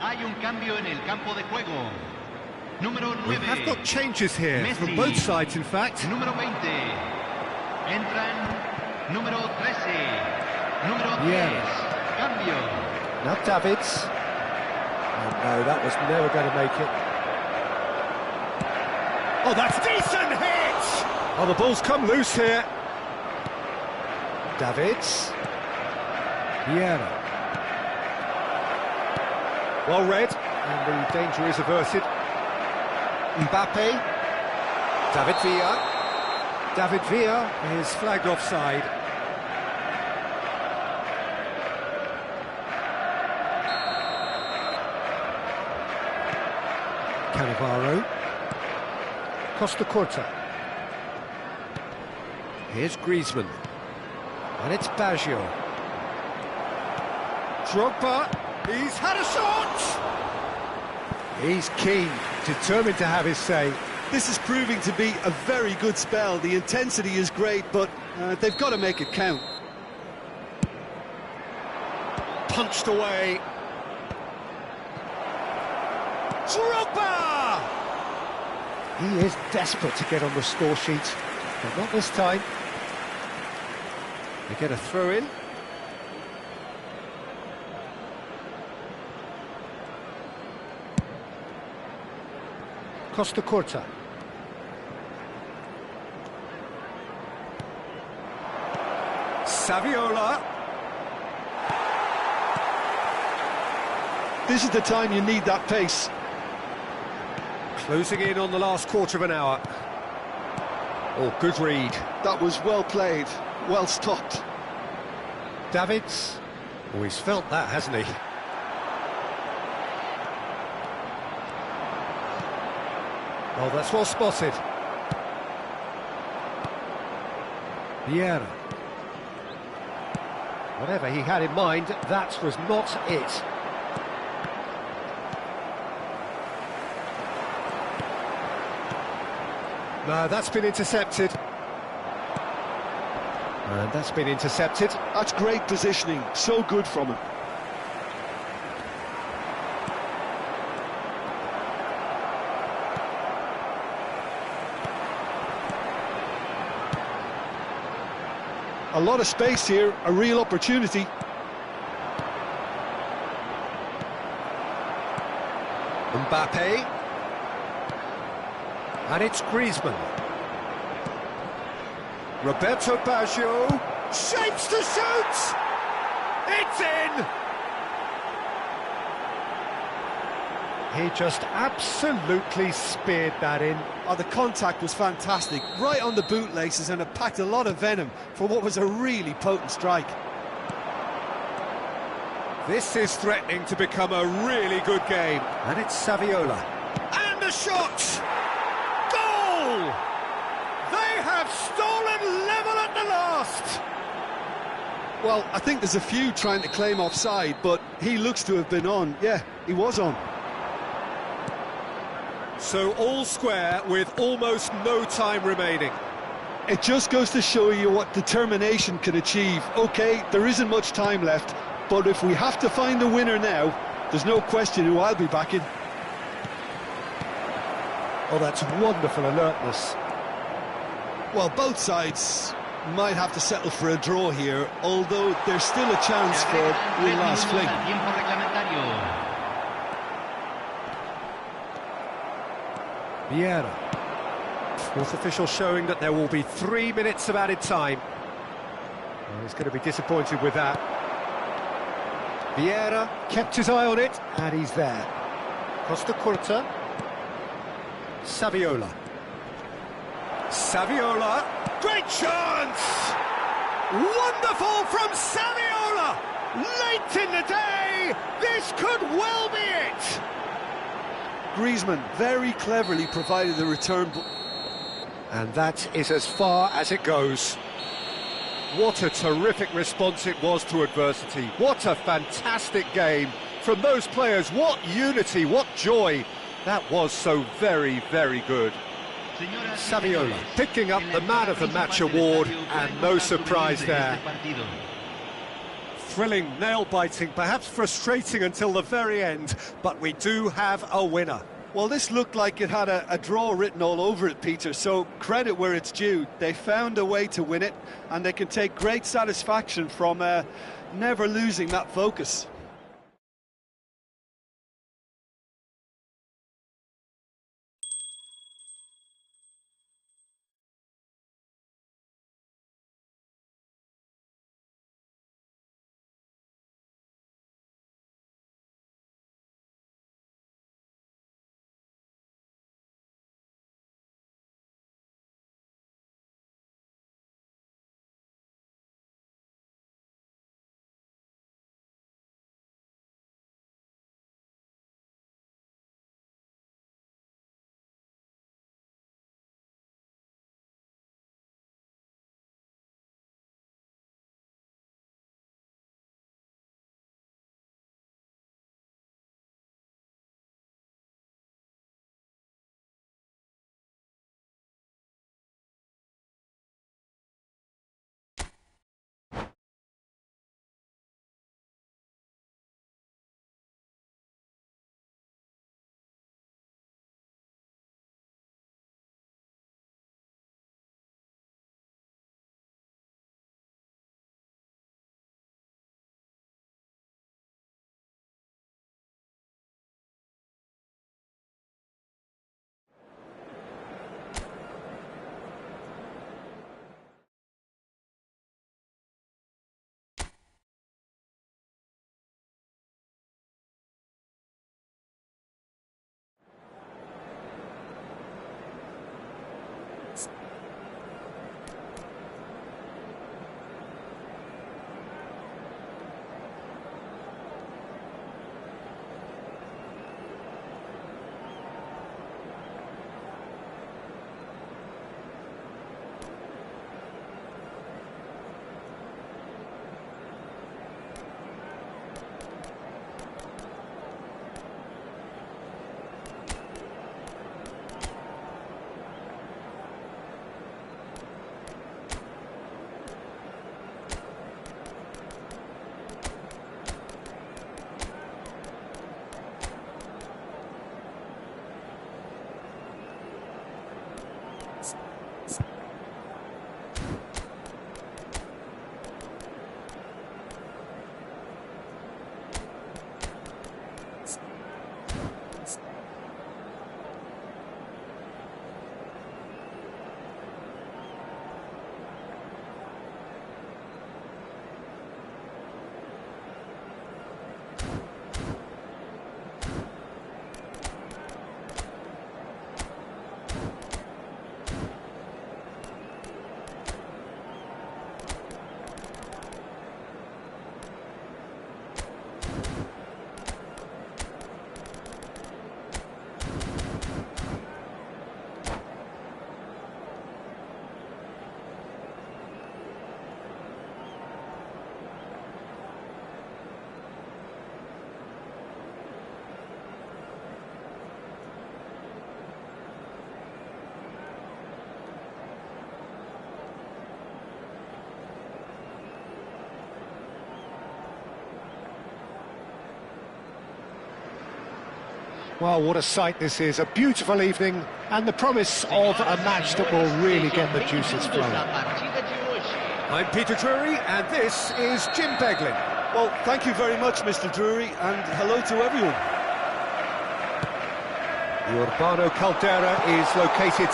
Speaker 4: Hay un cambio en el campo de juego. Número
Speaker 2: We
Speaker 4: 9.
Speaker 2: have got changes here,
Speaker 4: Messi.
Speaker 2: from both sides in fact.
Speaker 4: Número 20. Entran número 13. Número 10.
Speaker 2: Yes.
Speaker 4: Cambio.
Speaker 2: Now Davids. Oh no, that was never going to make it.
Speaker 1: Oh, that's decent hit!
Speaker 2: Oh, the ball's come loose here. Davids. Vieira. Well read, and the danger is averted. Mbappe. David Villa. David Villa is flagged offside. Cannavaro. Costa Curta. Here's Griezmann. And it's Baggio. Drogba. He's had a shot! He's keen, determined to have his say.
Speaker 3: This is proving to be a very good spell. The intensity is great, but they've got to make it count.
Speaker 2: Punched away.
Speaker 1: Drogba!
Speaker 2: He is desperate to get on the score sheet, but not this time. They get a throw in. Costa Curta. Saviola.
Speaker 3: This is the time you need that pace.
Speaker 2: Closing in on the last quarter of an hour. Oh, good read.
Speaker 3: That was well played, well stopped.
Speaker 2: Davids. Oh, he's felt that, hasn't he? Oh, that's well spotted. Vieira. Whatever he had in mind, that was not it. No, that's been intercepted. And that's been intercepted.
Speaker 3: That's great positioning, so good from him. A lot of space here, a real opportunity.
Speaker 2: Mbappe. And it's Griezmann. Roberto Baggio. Shapes to shoot! It's in! He just absolutely speared that in.
Speaker 3: Oh, the contact was fantastic, right on the bootlaces, and it packed a lot of venom for what was a really potent strike.
Speaker 2: This is threatening to become a really good game. And it's Saviola.
Speaker 1: And a shot! Goal! They have stolen level at the last!
Speaker 3: Well, I think there's a few trying to claim offside, but he looks to have been on. Yeah, he was on.
Speaker 2: So all square with almost no time remaining.
Speaker 3: It just goes to show you what determination can achieve. OK, there isn't much time left, but if we have to find a winner now, there's no question who I'll be backing.
Speaker 2: Oh, that's wonderful alertness.
Speaker 3: Well, both sides might have to settle for a draw here, although there's still a chance for one last fling.
Speaker 2: Vieira. Fourth official showing that there will be 3 minutes of added time. Well, he's going to be disappointed with that. Vieira kept his eye on it, and he's there. Costa Curta. Saviola. Saviola.
Speaker 1: Great chance! Wonderful from Saviola! Late in the day, this could well be it!
Speaker 3: Griezmann very cleverly provided the return.
Speaker 2: And that is as far as it goes. What a terrific response it was to adversity. What a fantastic game from those players. What unity, what joy. That was so very, very good. Saviola picking up the Man of the Match award, and no surprise there. Thrilling, nail-biting, perhaps frustrating until the very end, but we do have a winner.
Speaker 3: Well, this looked like it had a draw written all over it, Peter, so credit where it's due. They found a way to win it, and they can take great satisfaction from never losing that focus.
Speaker 2: Well, what a sight this is, a beautiful evening, and the promise of a match that will really get the juices flowing. I'm Peter Drury, and this is Jim Beglin.
Speaker 3: Well, thank you very much, Mr. Drury, and hello to everyone.
Speaker 2: The Urbano Caldera is located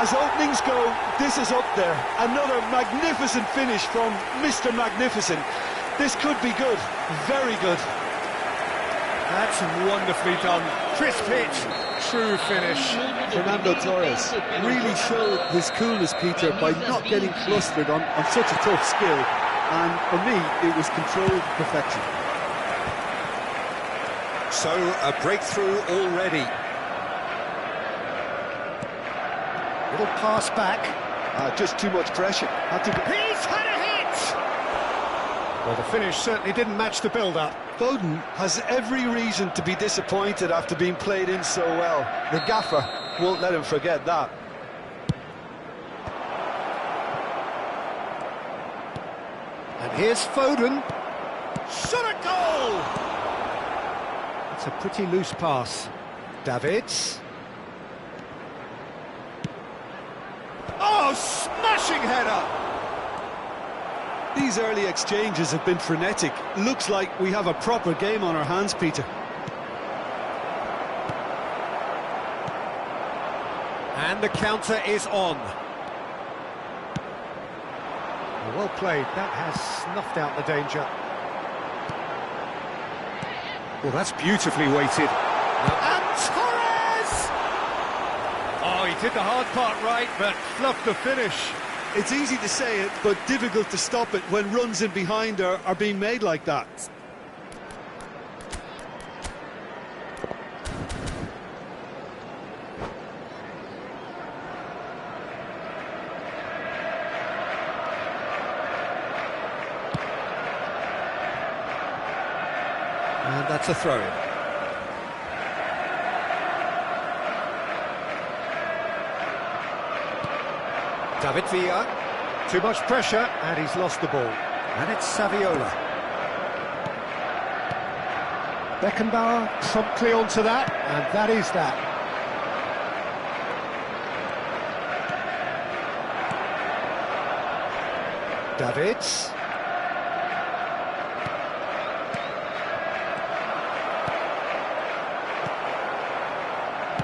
Speaker 3: as openings go, this is up there. Another magnificent finish from Mr. Magnificent. This could be good, very good.
Speaker 2: That's wonderfully done. Crisp hit, true finish.
Speaker 3: Fernando Torres really showed his coolness, Peter, by not getting flustered on such a tough skill. And for me, it was controlled perfection.
Speaker 2: So, a breakthrough already. Little pass back.
Speaker 3: Just too much pressure.
Speaker 2: He's had a hit! Well, the finish certainly didn't match the build-up.
Speaker 3: Foden has every reason to be disappointed after being played in so well. The gaffer won't let him forget that.
Speaker 2: And here's Foden. Shot a goal! It's a pretty loose pass. Davids. Oh, smashing header!
Speaker 3: These early exchanges have been frenetic. Looks like we have a proper game on our hands, Peter.
Speaker 2: And the counter is on. Well played, that has snuffed out the danger. Well, that's beautifully weighted. And Torres! Oh, he did the hard part right, but fluffed the finish.
Speaker 3: It's easy to say it, but difficult to stop it when runs in behind are being made like that.
Speaker 2: And that's a throw-in. David Villa. Too much pressure, and he's lost the ball. And it's Saviola. Beckenbauer promptly onto that, and that is that. Davids.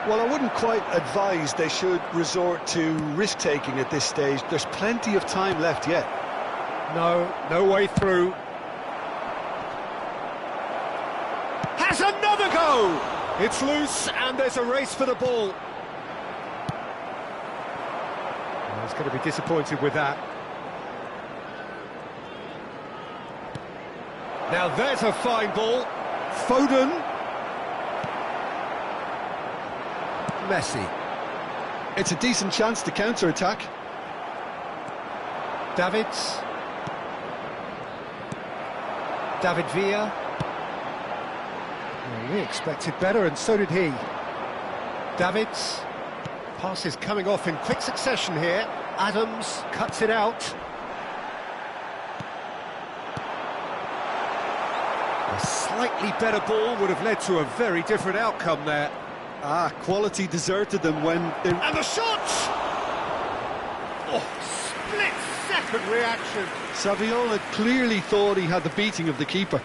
Speaker 3: Well, I wouldn't quite advise they should resort to risk-taking at this stage. There's plenty of time left yet.
Speaker 2: No way through. Has another go! It's loose, and there's a race for the ball. Well, he's going to be disappointed with that. Now there's a fine ball. Foden. Messi.
Speaker 3: It's a decent chance to counter-attack.
Speaker 2: Davids. David Villa. Well, we expected better, and so did he. Davids. Pass is coming off in quick succession here. Adams cuts it out. A slightly better ball would have led to a very different outcome there.
Speaker 3: Quality deserted them when they...
Speaker 2: And the shot! Oh, split-second reaction.
Speaker 3: Saviola clearly thought he had the beating of the keeper.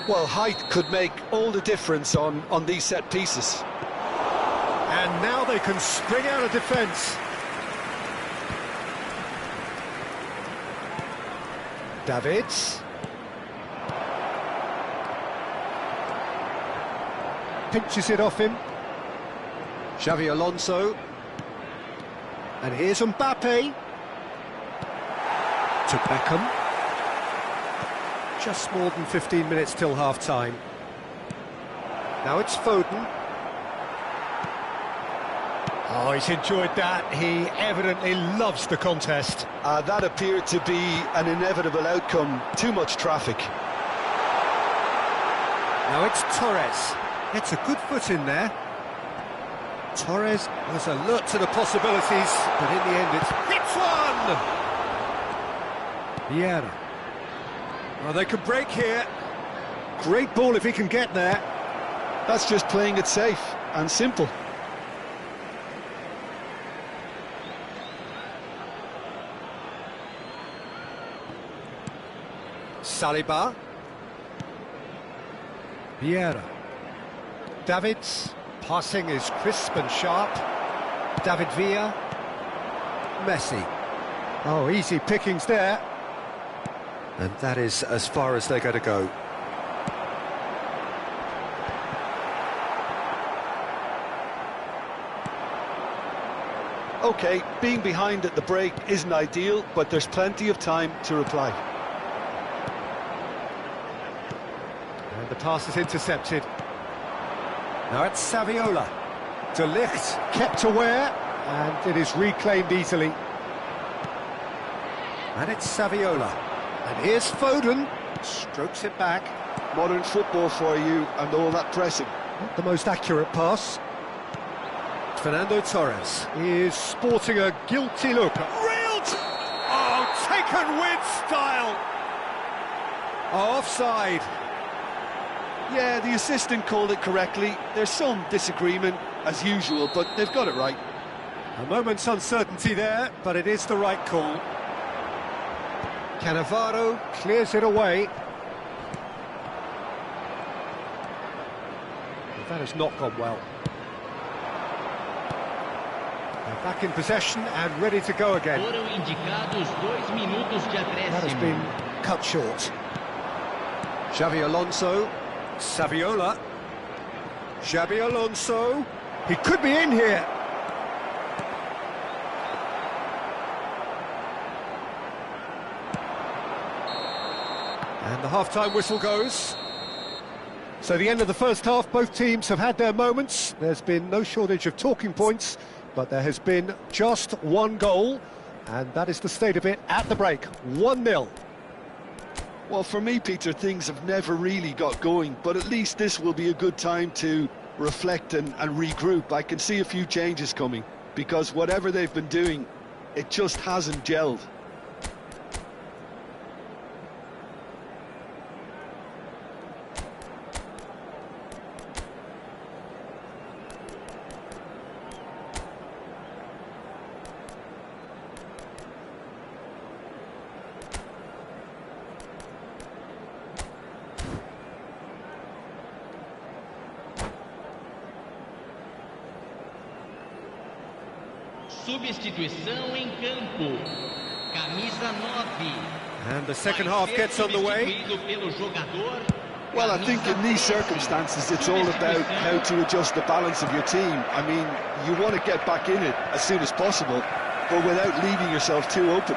Speaker 3: Well, height could make all the difference on these set pieces.
Speaker 2: And now they can spring out of defence. Davids. Pinches it off him. Xavi Alonso. And here's Mbappe. To Beckham. Just more than 15 minutes till half-time. Now it's Foden. Oh, he's enjoyed that. He evidently loves the contest.
Speaker 3: That appeared to be an inevitable outcome. Too much traffic.
Speaker 2: Now it's Torres. Gets a good foot in there. Torres was alert to the possibilities, but in the end it's hits one! Vieira. Well, they could break here. Great ball if he can get there.
Speaker 3: That's just playing it safe and simple.
Speaker 2: Saliba. Vieira. Davids. Passing is crisp and sharp. David Villa. Messi. Oh, easy pickings there. And that is as far as they're going to go.
Speaker 3: OK, being behind at the break isn't ideal, but there's plenty of time to reply.
Speaker 2: And the pass is intercepted. Now it's Saviola. De Ligt kept aware, and it is reclaimed easily. And it's Saviola. And here's Foden. Strokes it back.
Speaker 3: Modern football for you and all that pressing.
Speaker 2: Not the most accurate pass. Fernando Torres is sporting a guilty look.
Speaker 1: Oh, taken with style.
Speaker 2: Oh, offside.
Speaker 3: Yeah, the assistant called it correctly. There's some disagreement, as usual, but they've got it right.
Speaker 2: A moment's uncertainty there, but it is the right call. Cannavaro clears it away. But that has not gone well. They're back in possession and ready to go again.
Speaker 6: Foram indicados 2 minutos de
Speaker 2: That has
Speaker 6: acréscimo.
Speaker 2: been cut short. Xavi Alonso. Saviola. Xabi Alonso. He could be in here. And the half-time whistle goes. So the end of the first half, both teams have had their moments. There's been no shortage of talking points, but there has been just one goal, and that is the state of it at the break. 1-0.
Speaker 3: Well, for me, Peter, things have never really got going, but at least this will be a good time to reflect and regroup. I can see a few changes coming, because whatever they've been doing, it just hasn't gelled.
Speaker 6: Substituição em campo. Camisa 9.
Speaker 2: And the second half gets underway.
Speaker 6: Substituído pelo jogador.
Speaker 3: Well, I think in these circumstances, it's all about how to adjust the balance of your team. I mean, you want to get back in it as soon as possible, but without leaving yourself too open.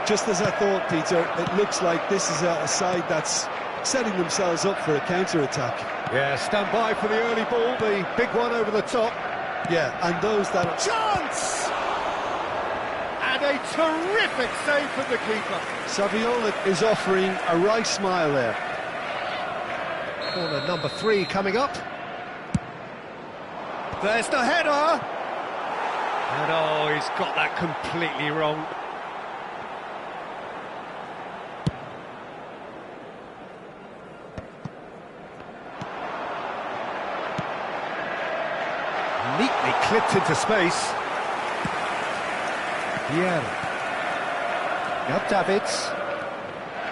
Speaker 3: Just as I thought, Peter, it looks like this is a side that's setting themselves up for a counter-attack.
Speaker 2: Yeah, stand by for the early ball, the big one over the top.
Speaker 3: Yeah, and those that...
Speaker 1: Chance! And a terrific save from the keeper.
Speaker 3: Saviola is offering a right smile there.
Speaker 2: Corner number 3 coming up. There's the header! And oh, he's got that completely wrong. Neatly clipped into space. Vieira. Now Davids.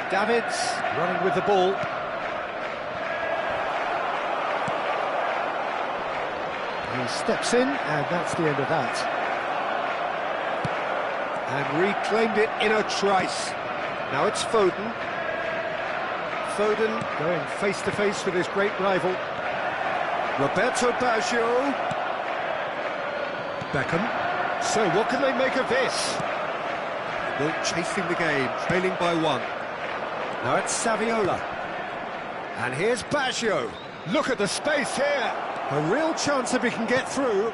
Speaker 2: Davids running with the ball. He steps in, and that's the end of that. And reclaimed it in a trice. Now it's Foden. Foden going face-to-face with his great rival. Roberto Baggio. Beckham. So what can they make of this? They're chasing the game, trailing by 1. Now it's Saviola. And here's Baggio. Look at the space here. A real chance if he can get through.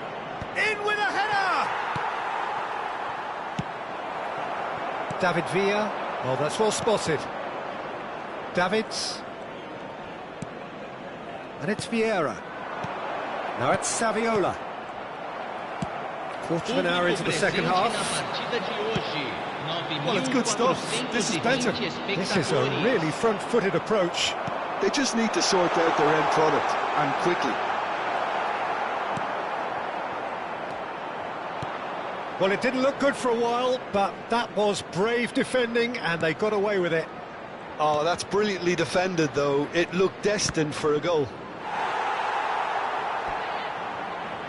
Speaker 1: In with a header!
Speaker 2: David Villa. Oh, that's well spotted. Davids. And it's Vieira. Now it's Saviola. Quarter of an hour into the second half.
Speaker 3: Well, it's good stuff. This is better.
Speaker 2: This is a really front-footed approach.
Speaker 3: They just need to sort out their end product, and quickly.
Speaker 2: Well, it didn't look good for a while, but that was brave defending, and they got away with it.
Speaker 3: Oh, that's brilliantly defended, though. It looked destined for a goal.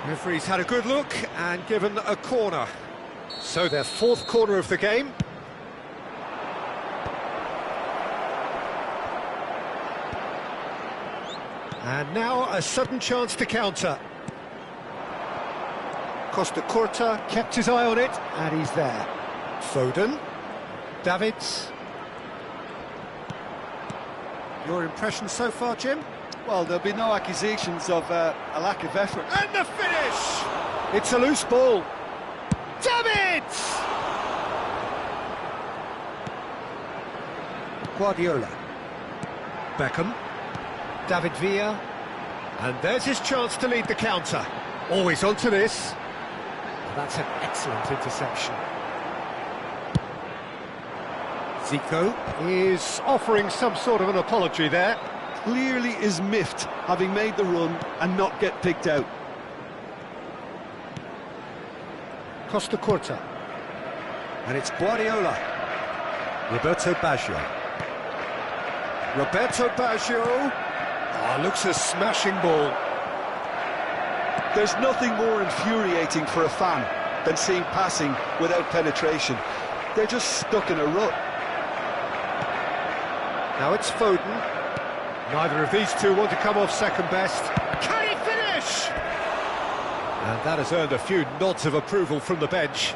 Speaker 2: Referee's had a good look and given a corner. So their fourth corner of the game. And now a sudden chance to counter. Costa Curta kept his eye on it, and he's there. Foden. Davids. Your impression so far, Jim?
Speaker 3: Well, there'll be no accusations of a lack of effort.
Speaker 1: And the finish!
Speaker 2: It's a loose ball.
Speaker 1: Davids!
Speaker 2: Guardiola. Beckham. David Villa. And there's his chance to lead the counter. Always onto this. That's an excellent interception. Zico is offering some sort of an apology there.
Speaker 3: Clearly is miffed, having made the run and not get picked out.
Speaker 2: Costa Curta. And it's Guardiola. Roberto Baggio. Roberto Baggio. Ah, looks a smashing ball.
Speaker 3: There's nothing more infuriating for a fan than seeing passing without penetration. They're just stuck in a rut.
Speaker 2: Now it's Foden. Neither of these two want to come off second best.
Speaker 1: Can he finish?
Speaker 2: And that has earned a few nods of approval from the bench.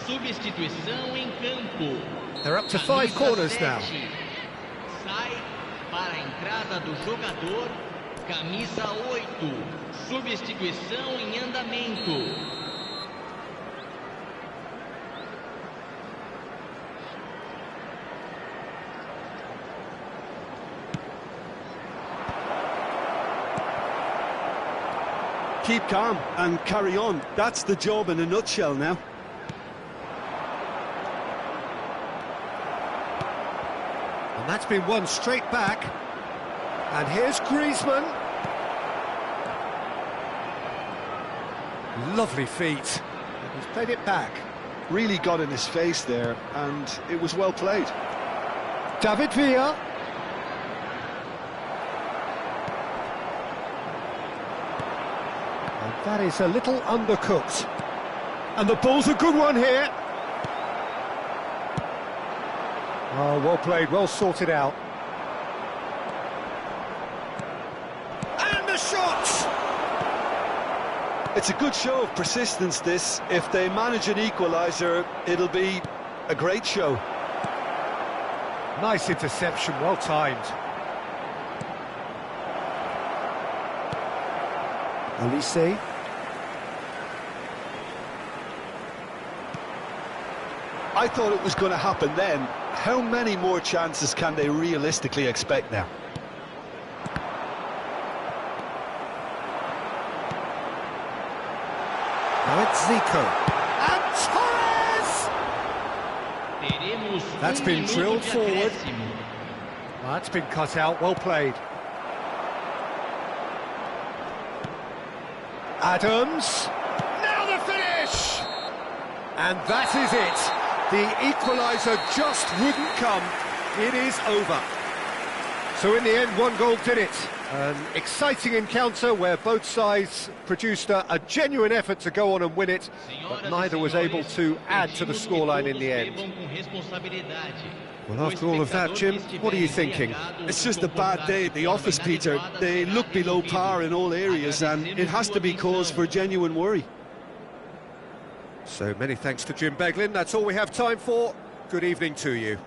Speaker 6: Substituição em campo.
Speaker 2: They're up to 5 corners now.
Speaker 6: Sai para a entrada do jogador, camisa 8. Substituição em andamento.
Speaker 3: Keep calm and carry on. That's the job in a nutshell now.
Speaker 2: And that's been won straight back. And here's Griezmann. Lovely feet. And he's played it back.
Speaker 3: Really got in his face there, and it was well played.
Speaker 2: David Villa. And that is a little undercooked. And the ball's a good one here. Oh, well played, well sorted out.
Speaker 1: And the shot!
Speaker 3: It's a good show of persistence, this. If they manage an equaliser, it'll be a great show.
Speaker 2: Nice interception, well timed. Olise.
Speaker 3: I thought it was going to happen then. How many more chances can they realistically expect now?
Speaker 2: Now it's Zico.
Speaker 1: And Torres!
Speaker 6: Teremos
Speaker 2: That's been
Speaker 6: minuto
Speaker 2: drilled
Speaker 6: de
Speaker 2: forward.
Speaker 6: acréscimo.
Speaker 2: Well, that's been cut out, well played. Adams.
Speaker 1: Now the finish!
Speaker 2: And that is it. The equaliser just wouldn't come. It is over. So in the end, 1 goal did it. An exciting encounter where both sides produced a genuine effort to go on and win it, but neither was able to add to the scoreline in the end. Well, after all of that, Jim, what are you thinking?
Speaker 3: It's just a bad day at the office, Peter. They look below par in all areas, and it has to be cause for genuine worry.
Speaker 2: So many thanks to Jim Beglin. That's all we have time for. Good evening to you.